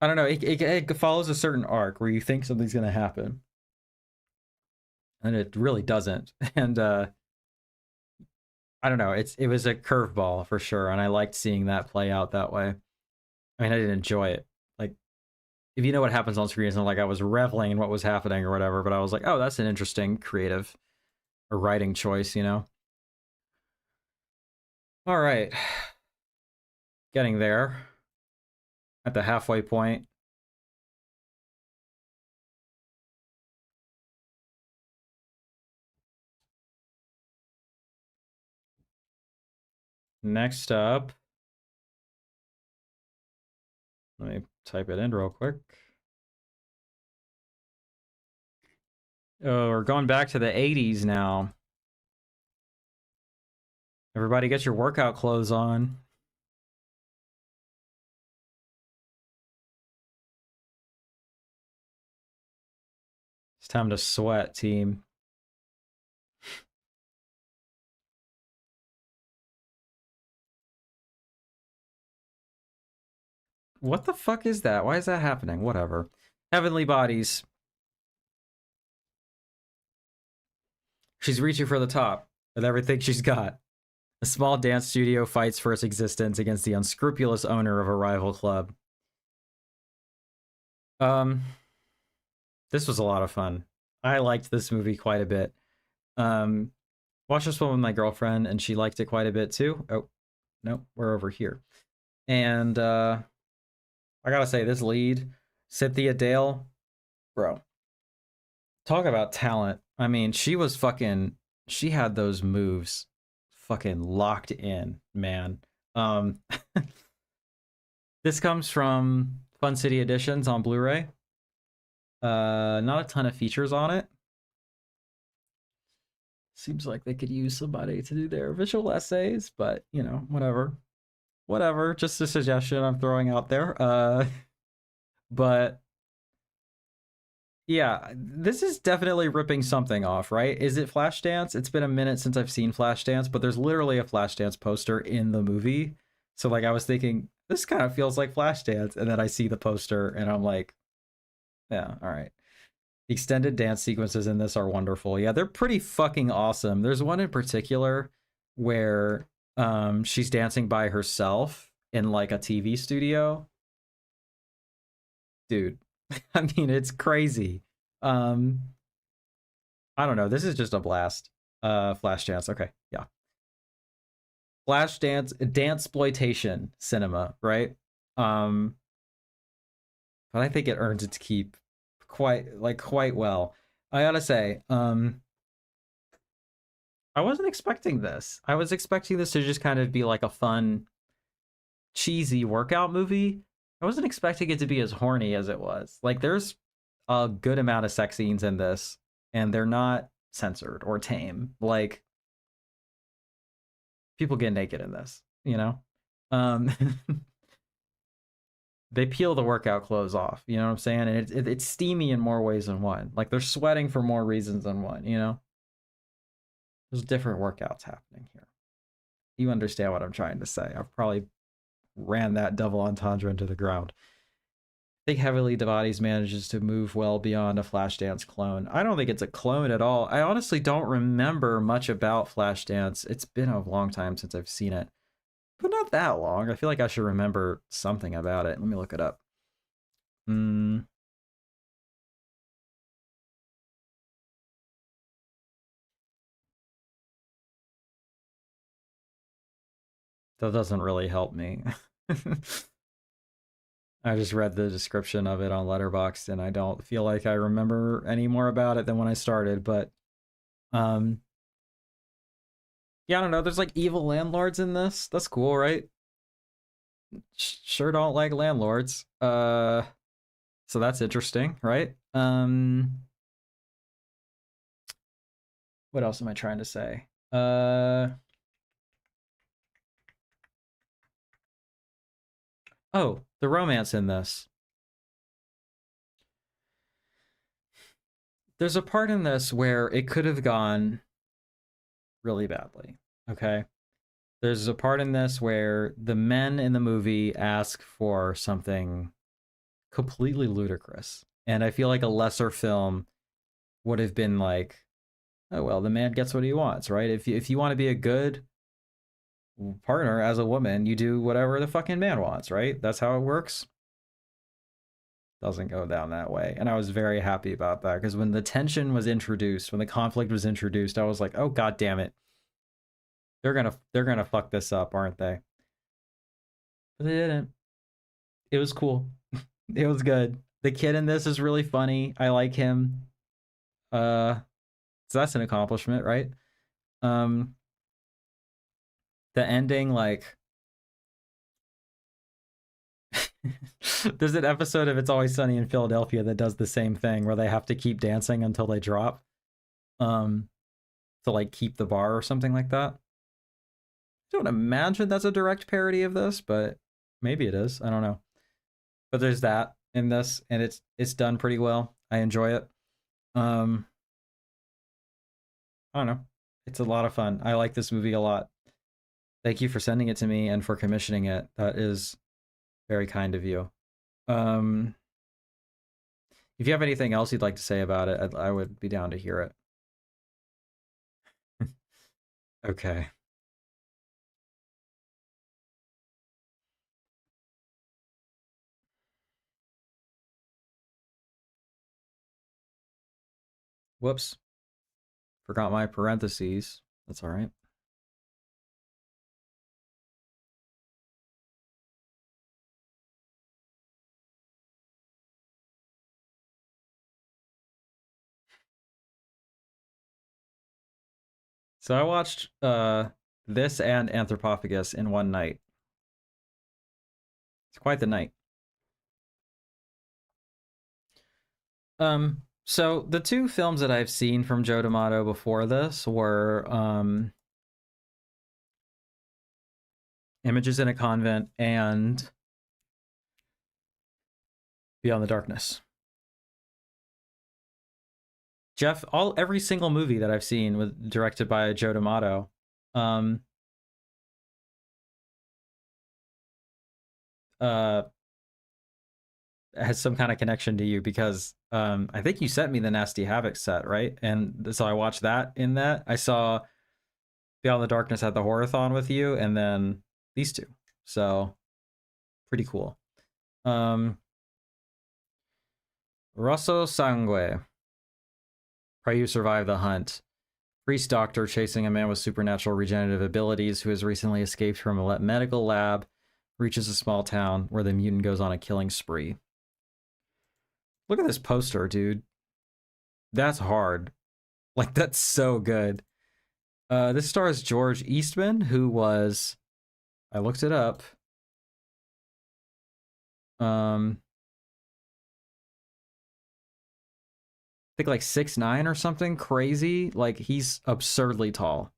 S1: I don't know. It follows a certain arc where you think something's going to happen, and it really doesn't. And I don't know. It was a curveball for sure, and I liked seeing that play out that way. I mean, I didn't enjoy it. Like, if you know what happens on screen, it's not like I was reveling in what was happening or whatever, but I was like, oh, that's an interesting, creative, or writing choice, you know? All right. Getting there. At the halfway point. Next up. Let me type it in real quick. Oh, we're going back to the 80s now. Everybody get your workout clothes on. It's time to sweat, team. What the fuck is that? Why is that happening? Whatever. Heavenly Bodies. She's reaching for the top with everything she's got. A small dance studio fights for its existence against the unscrupulous owner of a rival club. This was a lot of fun. I liked this movie quite a bit. Watched this one with my girlfriend, and she liked it quite a bit too. Oh, no, we're over here. And I gotta say, this lead, Cynthia Dale, bro, talk about talent. I mean, she had those moves fucking locked in, man. This comes from Fun City Editions on Blu-ray. Not a ton of features on it. Seems like they could use somebody to do their visual essays, but you know, whatever. Just a suggestion I'm throwing out there. But yeah, this is definitely ripping something off, right? Is it Flashdance? It's been a minute since I've seen Flashdance, but there's literally a Flashdance poster in the movie. So like I was thinking, this kind of feels like Flashdance, and then I see the poster and I'm like, yeah, all right. The extended dance sequences in this are wonderful. Yeah, they're pretty fucking awesome. There's one in particular where she's dancing by herself in like a TV studio. Dude, I mean, it's crazy. Um I don't know. This is just a blast. Flash dance. Okay. Yeah. Flash dance exploitation cinema, right? Um but I think it earns its keep quite well. I gotta say, I wasn't expecting this. I was expecting this to just kind of be like a fun, cheesy workout movie. I wasn't expecting it to be as horny as it was. Like, there's a good amount of sex scenes in this, and they're not censored or tame. Like, people get naked in this, you know? Um, they peel the workout clothes off, you know what I'm saying? And it's steamy in more ways than one. Like, they're sweating for more reasons than one, you know? There's different workouts happening here. You understand what I'm trying to say. I've probably ran that double entendre into the ground. I think Heavily Devotys manages to move well beyond a Flashdance clone. I don't think it's a clone at all. I honestly don't remember much about Flashdance. It's been a long time since I've seen it, but not that long. I feel like I should remember something about it. Let me look it up. That doesn't really help me. I just read the description of it on Letterboxd, and I don't feel like I remember any more about it than when I started. But um, yeah, I don't know. There's like evil landlords in this. That's cool, right? Sure don't like landlords. So that's interesting, right? What else am I trying to say? Oh, the romance in this. There's a part in this where it could have gone really badly. Okay. There's a part in this where the men in the movie ask for something completely ludicrous. And I feel like a lesser film would have been like, oh, well, the man gets what he wants, right? If you want to be a good partner as a woman, you do whatever the fucking man wants, right? That's how it works. Doesn't go down that way. And I was very happy about that because when the tension was introduced, when the conflict was introduced, I was like, oh, god damn it. They're gonna fuck this up, aren't they? But they didn't. It was cool. It was good. The kid in this is really funny. I like him. Uh so that's an accomplishment, right? Um the ending, like there's an episode of It's Always Sunny in Philadelphia that does the same thing where they have to keep dancing until they drop. Um to like keep the bar or something like that. I don't imagine that's a direct parody of this, but maybe it is. I don't know. But there's that in this, and it's done pretty well. I enjoy it. Um I don't know. It's a lot of fun. I like this movie a lot. Thank you for sending it to me and for commissioning it. That is very kind of you. Um, if you have anything else you'd like to say about it, I would be down to hear it. Okay. Whoops. Forgot my parentheses. That's all right. So I watched this and Anthropophagus in one night. It's quite the night. So the two films that I've seen from Joe D'Amato before this were Images in a Convent and Beyond the Darkness. Jeff, every single movie that I've seen was directed by Joe D'Amato. Um, uh, has some kind of connection to you because I think you sent me the Nasty Havoc set, right? And so I watched that in that. I saw Beyond the Darkness at the Horathon with you, and then these two. So pretty cool. Rosso Sangue. Pray you survive the hunt. Priest doctor chasing a man with supernatural regenerative abilities who has recently escaped from a medical lab reaches a small town where the mutant goes on a killing spree. Look at this poster, dude. That's hard. Like, that's so good. This stars George Eastman, who was... I looked it up. I think like 6'9" or something crazy. Like, he's absurdly tall.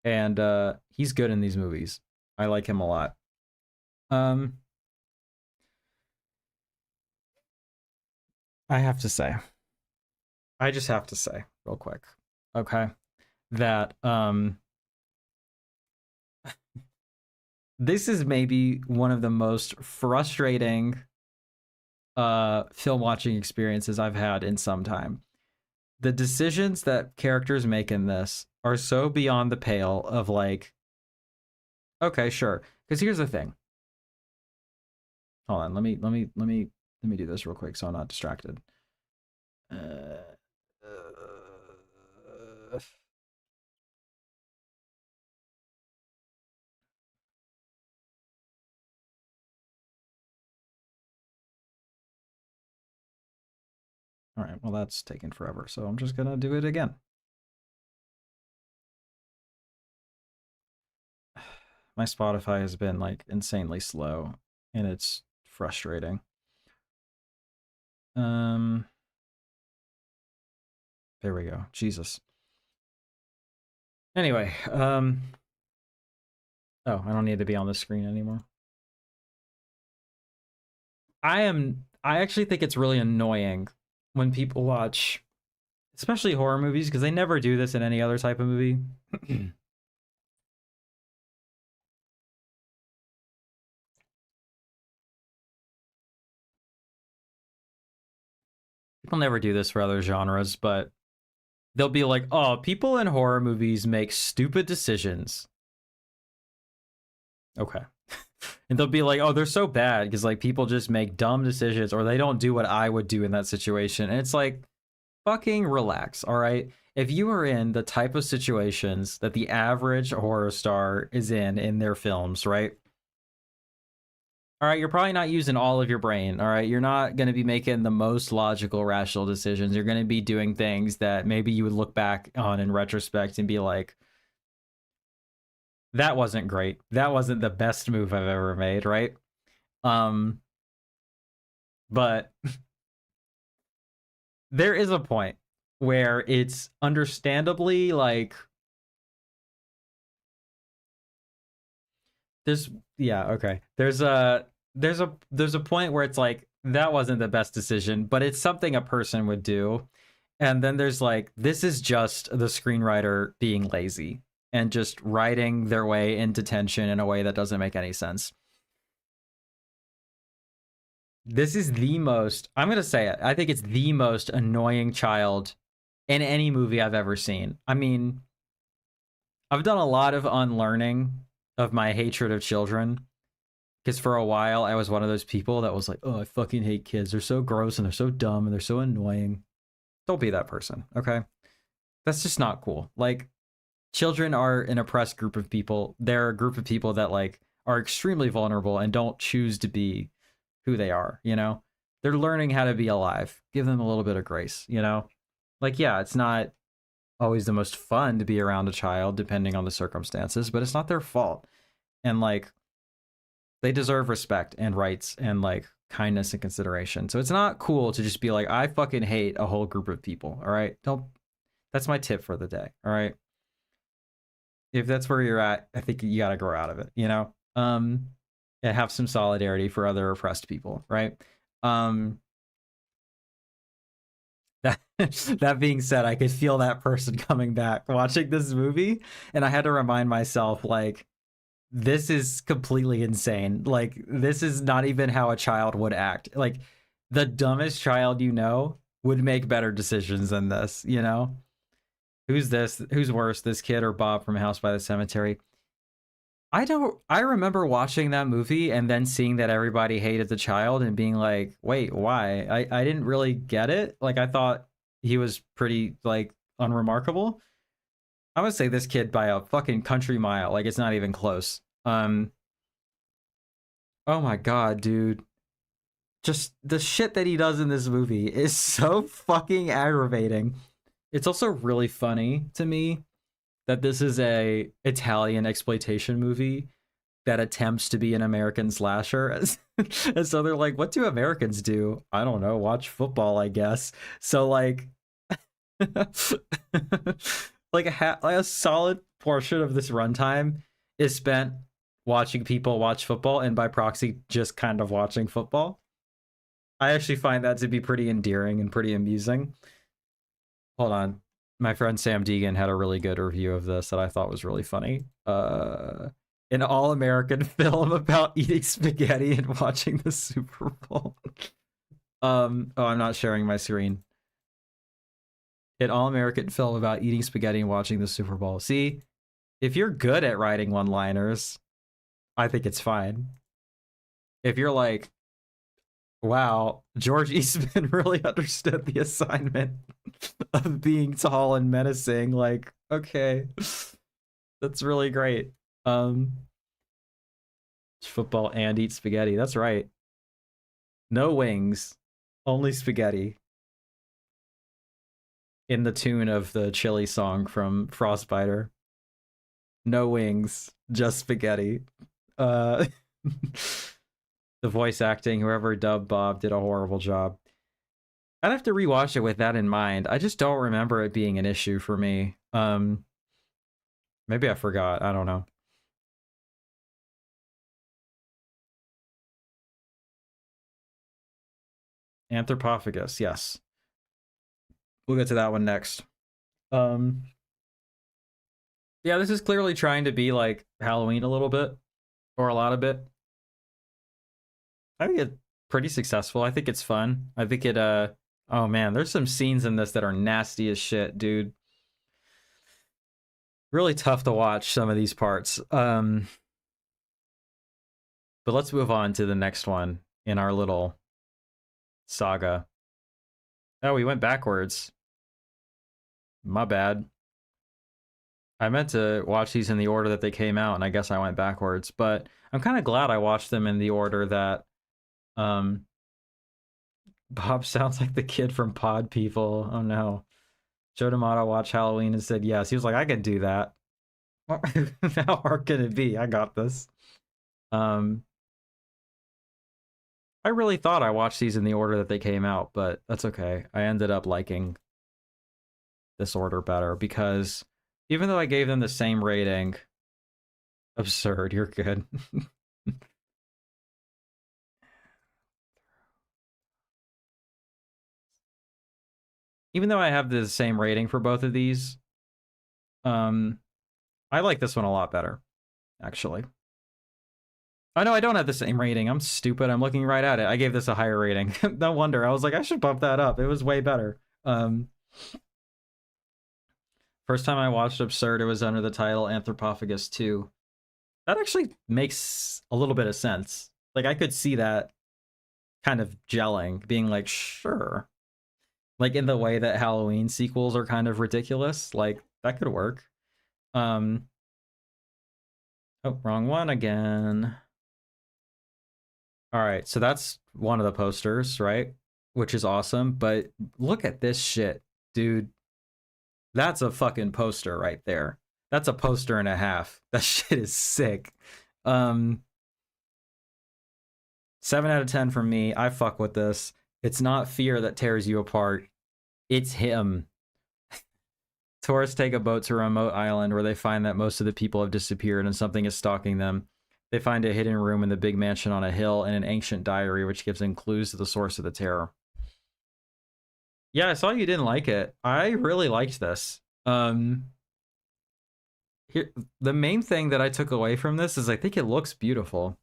S1: And he's good in these movies. I like him a lot. I have to say, I just have to say real quick, okay, that this is maybe one of the most frustrating film watching experiences I've had in some time. The decisions that characters make in this are so beyond the pale of like, okay, sure. Because here's the thing. Hold on, let me do this real quick so I'm not distracted. All right, well, that's taking forever, so I'm just gonna do it again. My Spotify has been like insanely slow, and it's frustrating. There we go. Jesus. Anyway, oh, I don't need to be on the screen anymore. I actually think it's really annoying when people watch, especially horror movies, because they never do this in any other type of movie. People never do this for other genres, but they'll be like, oh, people in horror movies make stupid decisions. Okay. And they'll be like, oh, they're so bad because like people just make dumb decisions or they don't do what I would do in that situation. And it's like, fucking relax, all right? If you are in the type of situations that the average horror star is in their films, right? All right, you're probably not using all of your brain, all right? You're not going to be making the most logical, rational decisions. You're going to be doing things that maybe you would look back on in retrospect and be like, that wasn't great. That wasn't the best move I've ever made, right? But there is a point where it's understandably like there's there's a point where it's like that wasn't the best decision, but it's something a person would do. And then there's like this is just the screenwriter being lazy and just writing their way into tension in a way that doesn't make any sense. This is the most, I'm going to say it, I think it's the most annoying child in any movie I've ever seen. I mean, I've done a lot of unlearning of my hatred of children because for a while I was one of those people that was like, oh, I fucking hate kids. They're so gross and they're so dumb and they're so annoying. Don't be that person, okay? That's just not cool. Like, children are an oppressed group of people. They're a group of people that like are extremely vulnerable and don't choose to be who they are, you know? They're learning how to be alive. Give them a little bit of grace, you know? Like, yeah, it's not always the most fun to be around a child depending on the circumstances, but it's not their fault. And like they deserve respect and rights and like kindness and consideration. So it's not cool to just be like, I fucking hate a whole group of people. All right. Don't, that's my tip for the day. All right. If that's where you're at, I think you got to grow out of it, you know? And have some solidarity for other oppressed people. Right. That being said, I could feel that person coming back watching this movie, and I had to remind myself, like, this is completely insane. Like, this is not even how a child would act. Like, the dumbest child you know would make better decisions than this, you know? Who's this? Who's worse, this kid or Bob from House by the Cemetery? I remember watching that movie and then seeing that everybody hated the child and being like, wait, why? I didn't really get it. Like, I thought he was pretty, like, unremarkable. I would say this kid by a fucking country mile. Like, it's not even close. Oh my god, dude. Just the shit that he does in this movie is so fucking aggravating. It's also really funny to me that this is a Italian exploitation movie that attempts to be an American slasher. And so they're like, what do Americans do? I don't know, watch football, I guess. So like like a solid portion of this runtime is spent watching people watch football and by proxy just kind of watching football. I actually find that to be pretty endearing and pretty amusing. Hold on. My friend Sam Deegan had a really good review of this that I thought was really funny. An all-American film about eating spaghetti and watching the Super Bowl. Oh, I'm not sharing my screen. An all-American film about eating spaghetti and watching the Super Bowl. See, if you're good at writing one-liners, I think it's fine. If you're like, wow, George Eastman really understood the assignment of being tall and menacing, like, okay, that's really great. Football and eat spaghetti, that's right. No wings, only spaghetti. In the tune of the Chili song from Frostbiter. No wings, just spaghetti. The voice acting, whoever dubbed Bob did a horrible job. I'd have to rewatch it with that in mind. I just don't remember it being an issue for me. Maybe I forgot. I don't know. Anthropophagus, yes. We'll get to that one next. Yeah, this is clearly trying to be like Halloween a little bit, or a lot of it. I think it's pretty successful. I think it's fun. I think it oh man, there's some scenes in this that are nasty as shit, dude. Really tough to watch some of these parts. But let's move on to the next one in our little saga. Oh, we went backwards. My bad. I meant to watch these in the order that they came out, and I guess I went backwards. But I'm kind of glad I watched them in the order that Bob sounds like the kid from Pod People. Oh no. Joe D'Amato watched Halloween and said yes. He was like, I can do that. How hard can it be? I got this. I really thought I watched these in the order that they came out, but that's okay. I ended up liking this order better because even though I gave them the same rating, absurd, you're good. Even though I have the same rating for both of these, I like this one a lot better, actually. Oh no, I don't have the same rating. I'm stupid. I'm looking right at it. I gave this a higher rating. No wonder. I was like, I should bump that up. It was way better. First time I watched Absurd, it was under the title Anthropophagus 2. That actually makes a little bit of sense. Like, I could see that kind of gelling, being like, sure. Like, in the way that Halloween sequels are kind of ridiculous. Like, that could work. Oh, wrong one again. All right, so that's one of the posters, right? Which is awesome, but look at this shit, dude. That's a fucking poster right there. That's a poster and a half. That shit is sick. 7 out of 10 from me. I fuck with this. It's not fear that tears you apart. It's him. Tourists take a boat to a remote island where they find that most of the people have disappeared and something is stalking them. They find a hidden room in the big mansion on a hill and an ancient diary which gives them clues to the source of the terror. Yeah, I saw you didn't like it. I really liked this. here the main thing that I took away from this is I think it looks beautiful.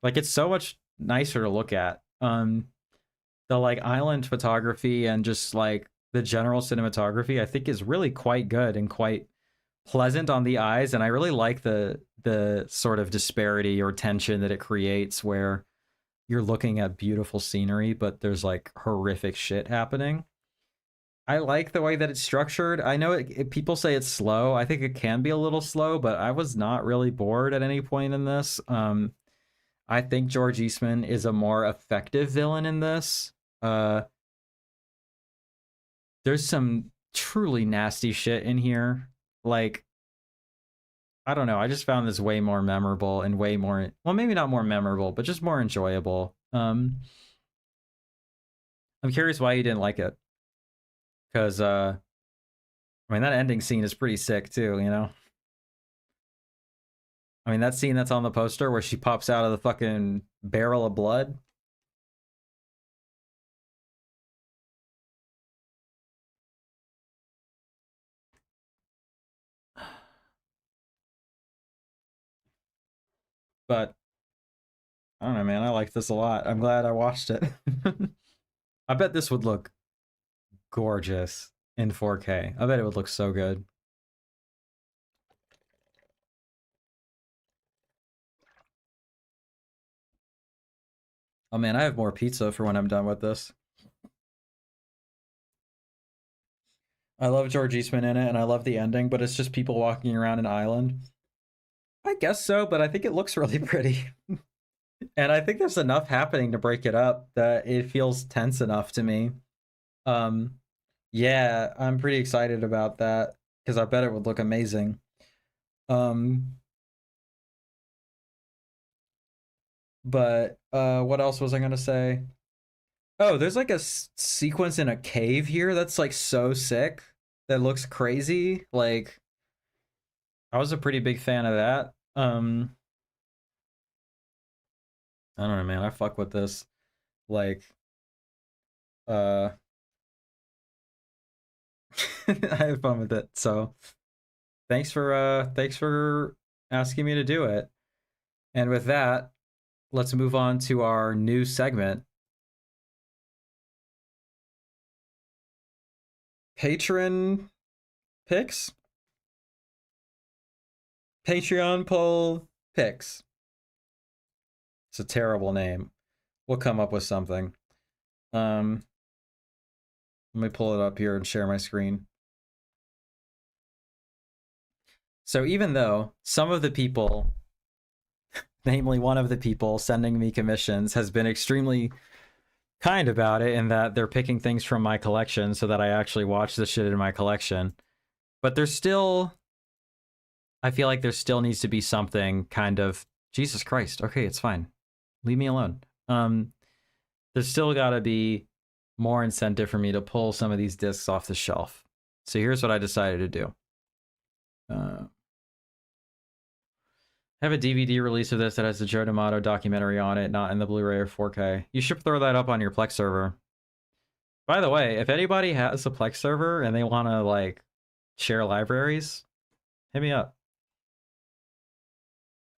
S1: Like it's so much nicer to look at. The like island photography and just like the general cinematography I think is really quite good and quite pleasant on the eyes, and I really like the sort of disparity or tension that it creates where you're looking at beautiful scenery but there's like horrific shit happening. I like the way that it's structured. I know people say it's slow. I think it can be a little slow, but I was not really bored at any point in this. I think George Eastman is a more effective villain in this. Uh, there's some truly nasty shit in here. Like, I don't know. I just found this way more memorable and way more, well, maybe not more memorable, but just more enjoyable. I'm curious why you didn't like it. Because, I mean, that ending scene is pretty sick too, you know? I mean, that scene that's on the poster where she pops out of the fucking barrel of blood. But I don't know, man. I like this a lot. I'm glad I watched it. I bet this would look gorgeous in 4K. I bet it would look so good. Oh man, I have more pizza for when I'm done with this. I love George Eastman in it, and I love the ending, but it's just people walking around an island. I guess so, but I think it looks really pretty. And I think there's enough happening to break it up that it feels tense enough to me. Um, yeah, I'm pretty excited about that because I bet it would look amazing. Um, but what else was I gonna say? Oh, there's like a sequence in a cave here that's like so sick that looks crazy. Like I was a pretty big fan of that. I don't know, man. I fuck with this. Like, uh, I have fun with it. So thanks for asking me to do it. And with that, let's move on to our new segment, patron picks, Patreon poll picks. It's a terrible name. We'll come up with something. Let me pull it up here and share my screen. So even though some of the people, namely one of the people sending me commissions, has been extremely kind about it in that they're picking things from my collection so that I actually watch the shit in my collection, but there's still, I feel like there still needs to be something kind of, Jesus Christ, okay, it's fine. Leave me alone. There's still gotta be more incentive for me to pull some of these discs off the shelf. So here's what I decided to do. I have a DVD release of this that has the Joe D'Amato documentary on it, not in the Blu-ray or 4K. You should throw that up on your Plex server. By the way, if anybody has a Plex server and they want to like share libraries, hit me up.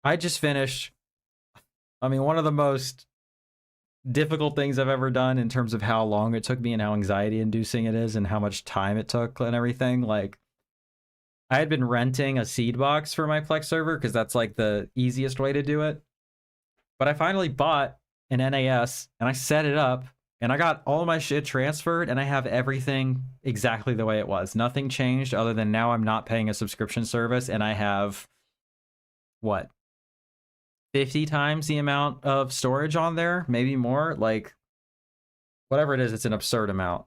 S1: I just finished, I mean, one of the most difficult things I've ever done in terms of how long it took me and how anxiety inducing it is and how much time it took and everything. Like, I had been renting a seed box for my Plex server because that's like the easiest way to do it. But I finally bought an NAS and I set it up and I got all my shit transferred and I have everything exactly the way it was. Nothing changed other than now I'm not paying a subscription service and I have, what, 50 times the amount of storage on there, maybe more. Like, whatever it is, it's an absurd amount.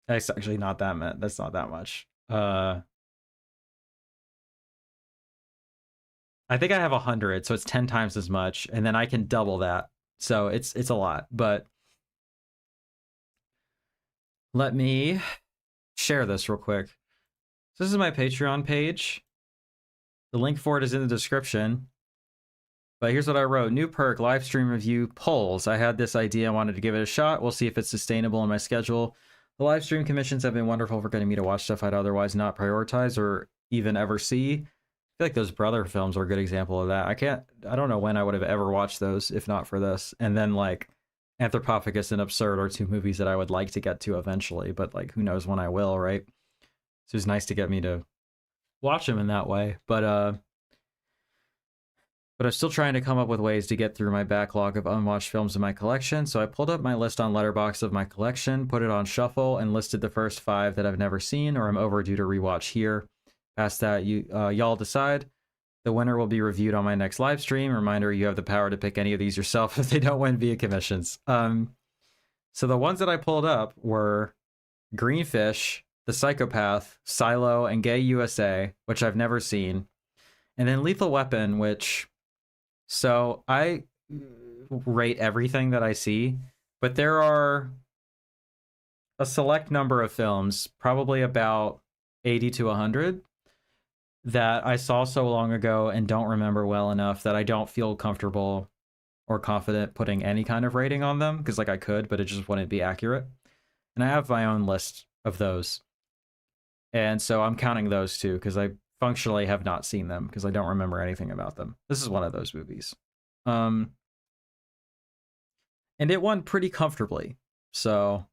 S1: That's actually not that much. That's not that much. I think I have 100, so it's 10 times as much, and then I can double that. So it's a lot. But let me share this real quick. So this is my Patreon page. The link for it is in the description. But here's what I wrote. New perk, live stream review, polls. I had this idea, I wanted to give it a shot. We'll see if it's sustainable in my schedule. The live stream commissions have been wonderful for getting me to watch stuff I'd otherwise not prioritize or even ever see. I feel like those brother films are a good example of that. I don't know when I would have ever watched those if not for this. And then like Anthropophagus and Absurd are two movies that I would like to get to eventually, but like who knows when I will, right? So it's nice to get me to watch them in that way. But I'm still trying to come up with ways to get through my backlog of unwatched films in my collection, so I pulled up my list on Letterboxd of my collection, put it on shuffle, and listed the first 5 that I've never seen or I'm overdue to rewatch here. Past that, y'all decide. The winner will be reviewed on my next live stream. Reminder, you have the power to pick any of these yourself if they don't win via commissions. So the ones that I pulled up were Greenfish, The Psychopath, Silo, and Gay USA, which I've never seen. And then Lethal Weapon, which... So I rate everything that I see, but there are a select number of films, probably about 80 to 100, that I saw so long ago and don't remember well enough that I don't feel comfortable or confident putting any kind of rating on them, because like I could, but it just wouldn't be accurate. And I have my own list of those. And so I'm counting those too, because I functionally have not seen them because I don't remember anything about them. This is one of those movies. And it won pretty comfortably. So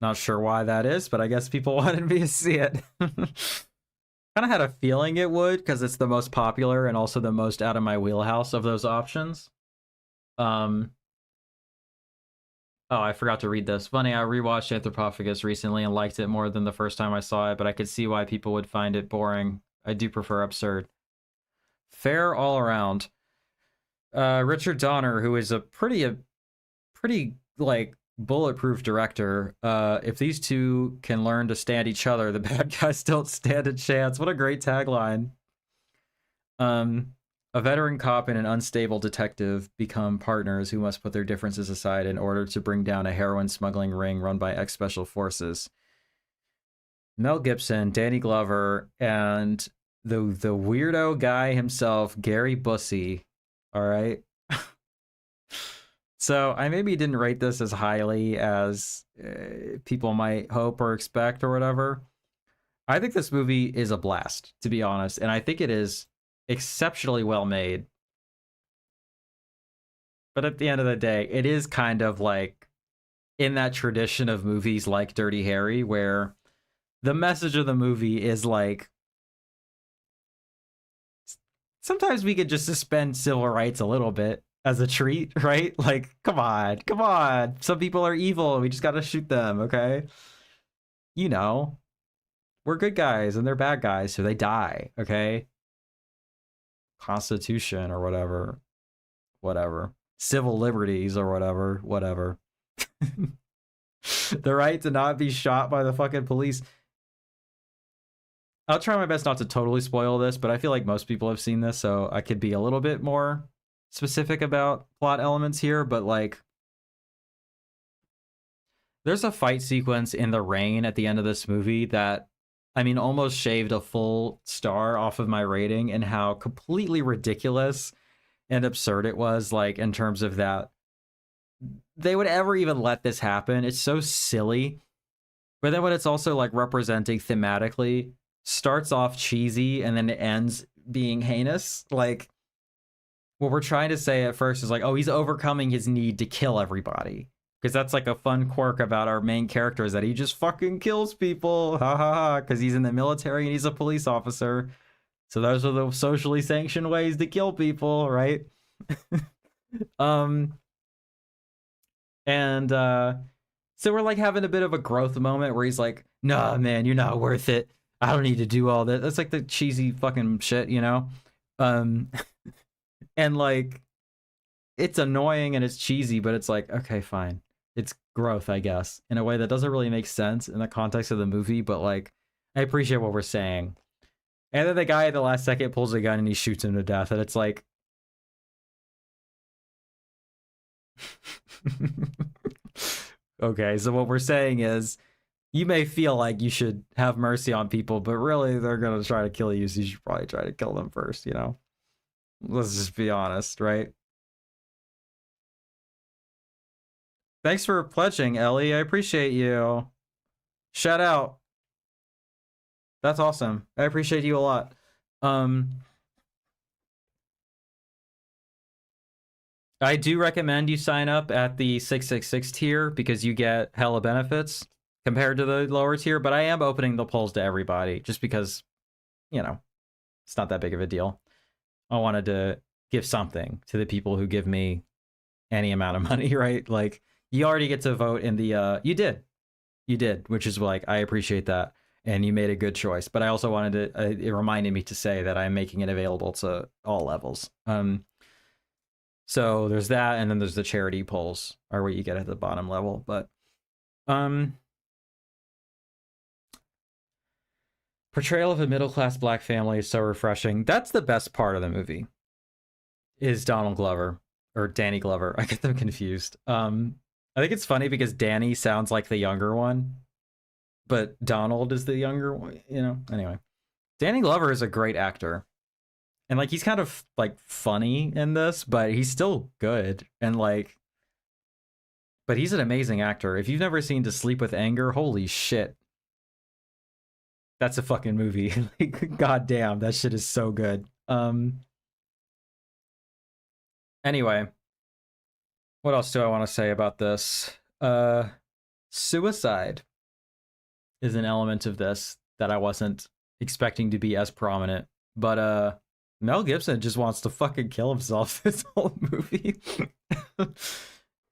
S1: not sure why that is, but I guess people wanted me to see it. Kind of had a feeling it would because it's the most popular and also the most out of my wheelhouse of those options. Oh, I forgot to read this. Funny, I rewatched Anthropophagus recently and liked it more than the first time I saw it, but I could see why people would find it boring. I do prefer Absurd. Fair all around. Richard Donner, who is a pretty like bulletproof director. If these two can learn to stand each other, the bad guys don't stand a chance. What a great tagline. A veteran cop and an unstable detective become partners who must put their differences aside in order to bring down a heroin smuggling ring run by ex-special forces. Mel Gibson, Danny Glover, and the weirdo guy himself, Gary Busey. All right. So I maybe didn't rate this as highly as people might hope or expect or whatever. I think this movie is a blast, to be honest, and I think it is exceptionally well made. But at the end of the day, it is kind of like in that tradition of movies like Dirty Harry, where the message of the movie is like, sometimes we could just suspend civil rights a little bit as a treat, right? Like, come on. Some people are evil. We just got to shoot them, okay? You know, we're good guys and they're bad guys, so they die, okay? Constitution or whatever. Civil liberties or whatever. The right to not be shot by the fucking police. I'll try my best not to totally spoil this, but I feel like most people have seen this, so I could be a little bit more specific about plot elements here, but like there's a fight sequence in the rain at the end of this movie that, I mean, almost shaved a full star off of my rating and how completely ridiculous and absurd it was, like, in terms of that they would ever even let this happen. It's so silly. But then when it's also, like, representing thematically, starts off cheesy and then it ends being heinous. Like, what we're trying to say at first is like, oh, he's overcoming his need to kill everybody. Because that's like a fun quirk about our main character, is that he just fucking kills people. Ha ha ha. Because he's in the military and he's a police officer. So those are the socially sanctioned ways to kill people, right? So we're like having a bit of a growth moment where he's like, nah, man, you're not worth it. I don't need to do all that. That's like the cheesy fucking shit, you know? And like, it's annoying and it's cheesy, but it's like, okay, fine. It's growth, I guess, in a way that doesn't really make sense in the context of the movie, but like, I appreciate what we're saying. And then the guy at the last second pulls a gun and he shoots him to death, and it's like, okay, so what we're saying is, you may feel like you should have mercy on people, but really they're gonna try to kill you, so you should probably try to kill them first, you know? Let's just be honest, right? Thanks for pledging, Ellie. I appreciate you. Shout out. That's awesome. I appreciate you a lot. Um, I do recommend you sign up at the 666 tier because you get hella benefits compared to the lower tier, but I am opening the polls to everybody just because, you know, it's not that big of a deal. I wanted to give something to the people who give me any amount of money, right? Like, you already get to vote in the you did, which is like, I appreciate that, and you made a good choice. But I also wanted to it reminded me to say that I'm making it available to all levels. So there's that, and then there's the charity polls are what you get at the bottom level. But portrayal of a middle class black family is so refreshing. That's the best part of the movie. Is Donald Glover or Danny Glover? I get them confused. I think it's funny because Danny sounds like the younger one, but Donald is the younger one. You know. Anyway, Danny Glover is a great actor. And like, he's kind of like funny in this, but he's still good. And like, but he's an amazing actor. If you've never seen To Sleep with Anger, holy shit, that's a fucking movie. Like, goddamn, that shit is so good. Anyway, what else do I want to say about this? Suicide is an element of this that I wasn't expecting to be as prominent, but Mel Gibson just wants to fucking kill himself this whole movie.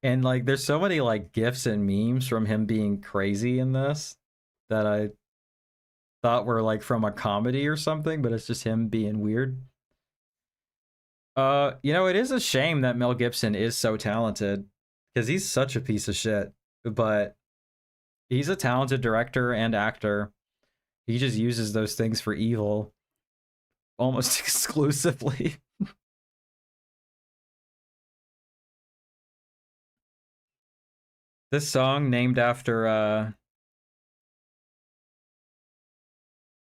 S1: And like, there's so many like gifs and memes from him being crazy in this that I thought were like from a comedy or something, but it's just him being weird. You know, it is a shame that Mel Gibson is so talented because he's such a piece of shit, but he's a talented director and actor. He just uses those things for evil almost exclusively. This song named after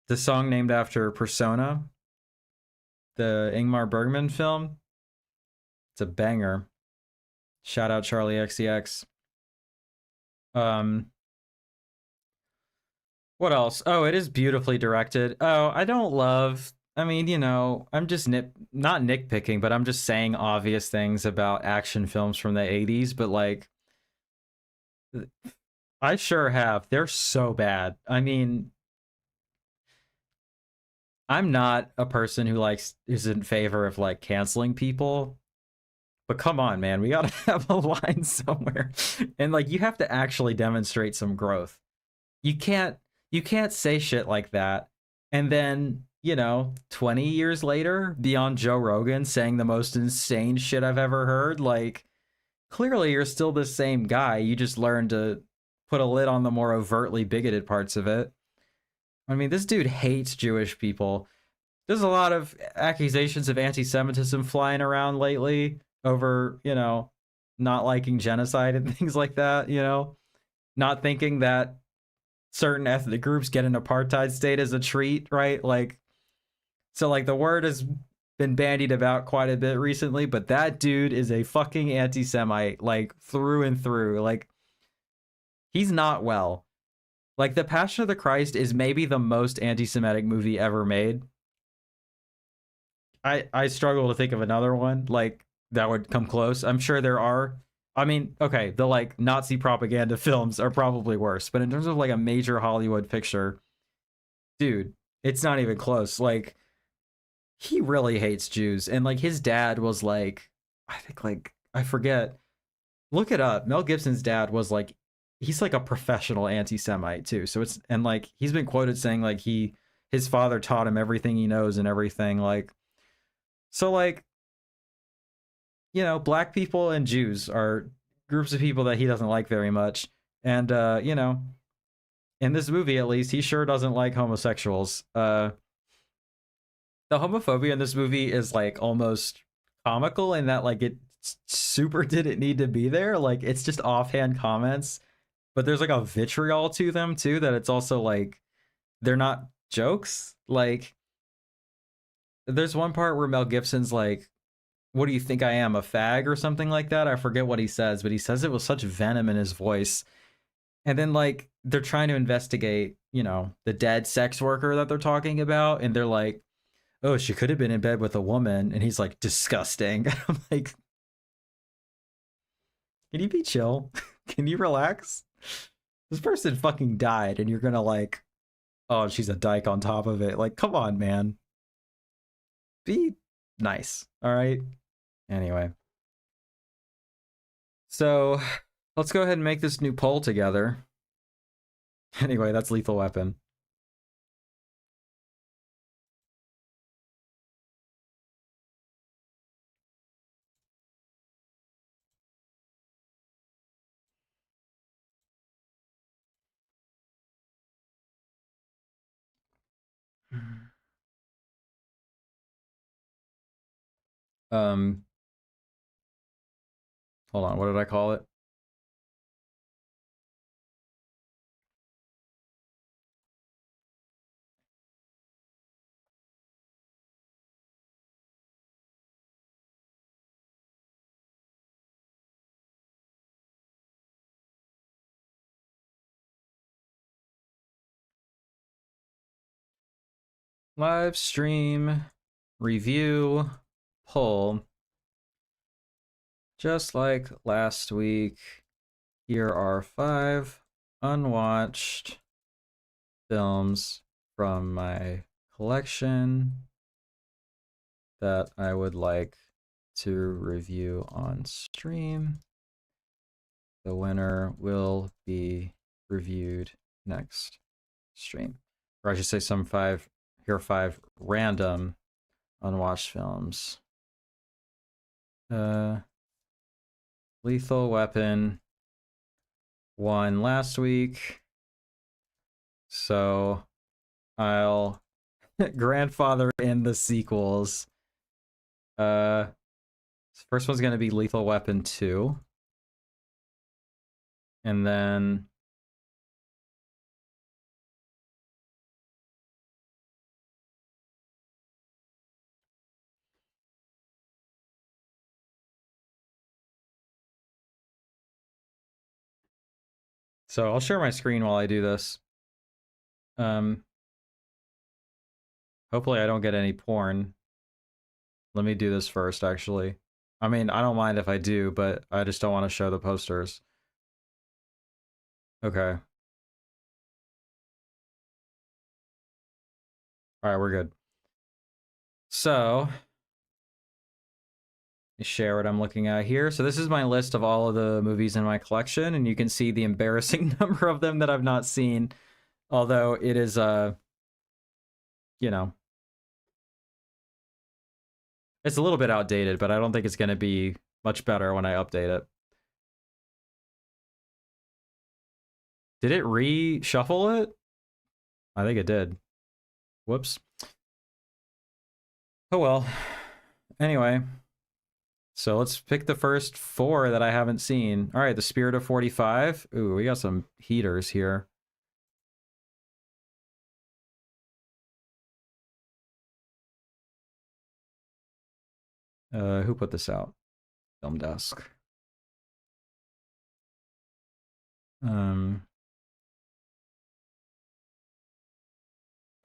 S1: Persona, the Ingmar Bergman film. It's a banger. Shout out Charlie XCX. What else? Oh, it is beautifully directed. Oh, I mean, you know, I'm just not nitpicking, but I'm just saying obvious things about action films from the 80s, but like, I sure have. They're so bad. I mean, I'm not a person who is in favor of like canceling people, but come on, man, we gotta have a line somewhere. And like, you have to actually demonstrate some growth. You can't say shit like that and then, you know, 20 years later be on Joe Rogan saying the most insane shit I've ever heard. Like, clearly you're still the same guy. You just learned to put a lid on the more overtly bigoted parts of it. I mean, this dude hates Jewish people. There's a lot of accusations of anti-Semitism flying around lately over, you know, not liking genocide and things like that, you know, not thinking that certain ethnic groups get an apartheid state as a treat, right? Like, so like, the word has been bandied about quite a bit recently, but that dude is a fucking anti-Semite, like, through and through. Like, he's not well. Like, The Passion of the Christ is maybe the most anti-Semitic movie ever made. I struggle to think of another one like that would come close. I'm sure there are. I mean, okay, the like Nazi propaganda films are probably worse, but in terms of like a major Hollywood picture, dude, it's not even close. Like, he really hates Jews, and like, his dad was like, I think, like, I forget. Look it up. Mel Gibson's dad was like, he's like a professional anti-Semite too. So it's, and like, he's been quoted saying like his father taught him everything he knows and everything. Like, so like, you know, black people and Jews are groups of people that he doesn't like very much. And you know, in this movie at least, he sure doesn't like homosexuals. The homophobia in this movie is like almost comical in that like, it super didn't need to be there. Like, it's just offhand comments, but there's like a vitriol to them too, that it's also like, they're not jokes. Like, there's one part where Mel Gibson's like, what do you think I am, a fag or something like that? I forget what he says, but he says it with such venom in his voice. And then like they're trying to investigate, you know, the dead sex worker that they're talking about, and they're like, "Oh, she could have been in bed with a woman," and he's like, "Disgusting." I'm like, can you be chill? Can you relax? This person fucking died, and you're gonna like, oh, she's a dyke on top of it. Like, come on, man. Be nice, all right? Anyway, so let's go ahead and make this new poll together. Anyway, that's Lethal Weapon. Um, hold on, what did I call it? Live stream review poll. Just like last week, here are 5 unwatched films from my collection that I would like to review on stream. The winner will be reviewed next stream. Or I should say here are 5 random unwatched films. Lethal Weapon won last week, so I'll grandfather in the sequels. First one's gonna be Lethal Weapon 2. And then so I'll share my screen while I do this. Hopefully I don't get any porn. Let me do this first, actually. I mean, I don't mind if I do, but I just don't want to show the posters. Okay. Alright, we're good. So, let me share what I'm looking at here. So this is my list of all of the movies in my collection, and you can see the embarrassing number of them that I've not seen. Although it is, you know, it's a little bit outdated, but I don't think it's going to be much better when I update it. Did it reshuffle it? I think it did. Whoops. Oh well. Anyway, so let's pick the first 4 that I haven't seen. All right, The Spirit of 45. Ooh, we got some heaters here. Who put this out? Film Desk.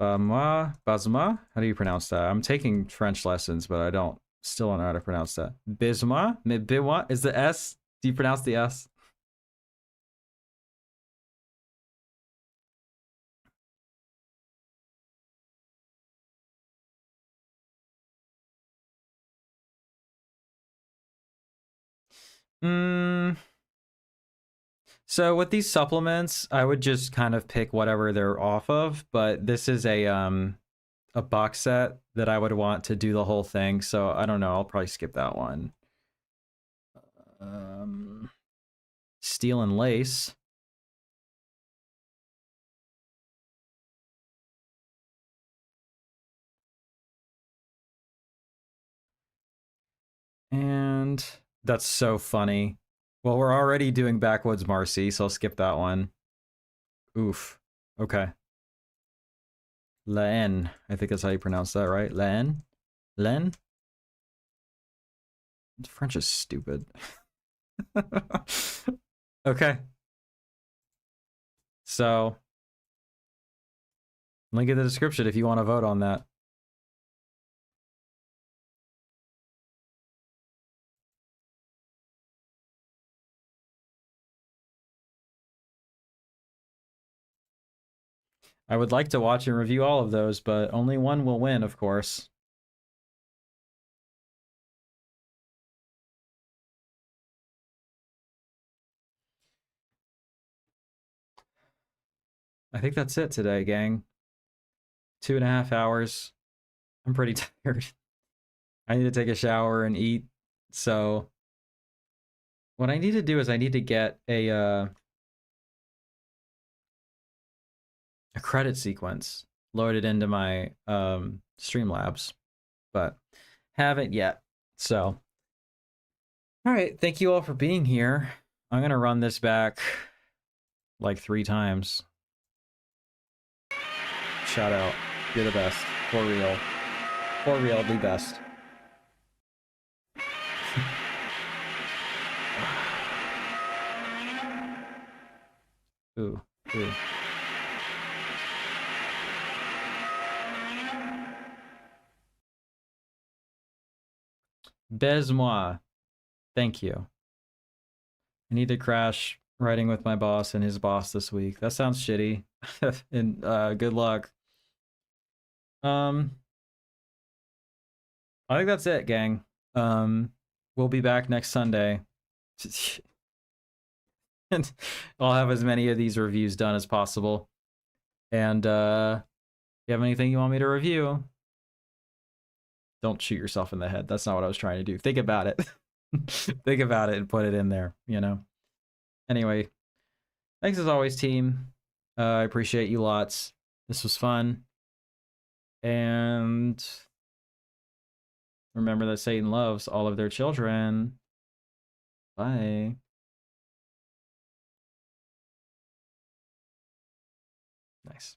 S1: Basma? How do you pronounce that? I'm taking French lessons, but I still don't know how to pronounce that. Bisma? Bimwa? Is the S? Do you pronounce the S? So with these supplements, I would just kind of pick whatever they're off of, but this is a box set that I would want to do the whole thing, so I don't know, I'll probably skip that one. Steel and Lace. And that's so funny. Well, we're already doing Backwoods Marcy, so I'll skip that one. Oof. Okay. Len. I think that's how you pronounce that, right? Len? Len? French is stupid. Okay. So, link in the description if you want to vote on that. I would like to watch and review all of those, but only one will win, of course. I think that's it today, gang. 2.5 hours. I'm pretty tired. I need to take a shower and eat. So what I need to do is I need to get a credit sequence loaded into my Streamlabs, but haven't yet. So all right, thank you all for being here. I'm gonna run this back like 3 times. Shout out. You're the best. For real. For real, the best. Ooh, ooh. Baise-moi. Thank you. I need to crash writing with my boss and his boss this week. That sounds shitty. And good luck. I think that's it, gang. We'll be back next Sunday. And I'll have as many of these reviews done as possible. And if you have anything you want me to review, don't shoot yourself in the head. That's not what I was trying to do. Think about it. Think about it and put it in there, you know? Anyway, thanks as always, team. I appreciate you lots. This was fun. And remember that Satan loves all of their children. Bye. Nice.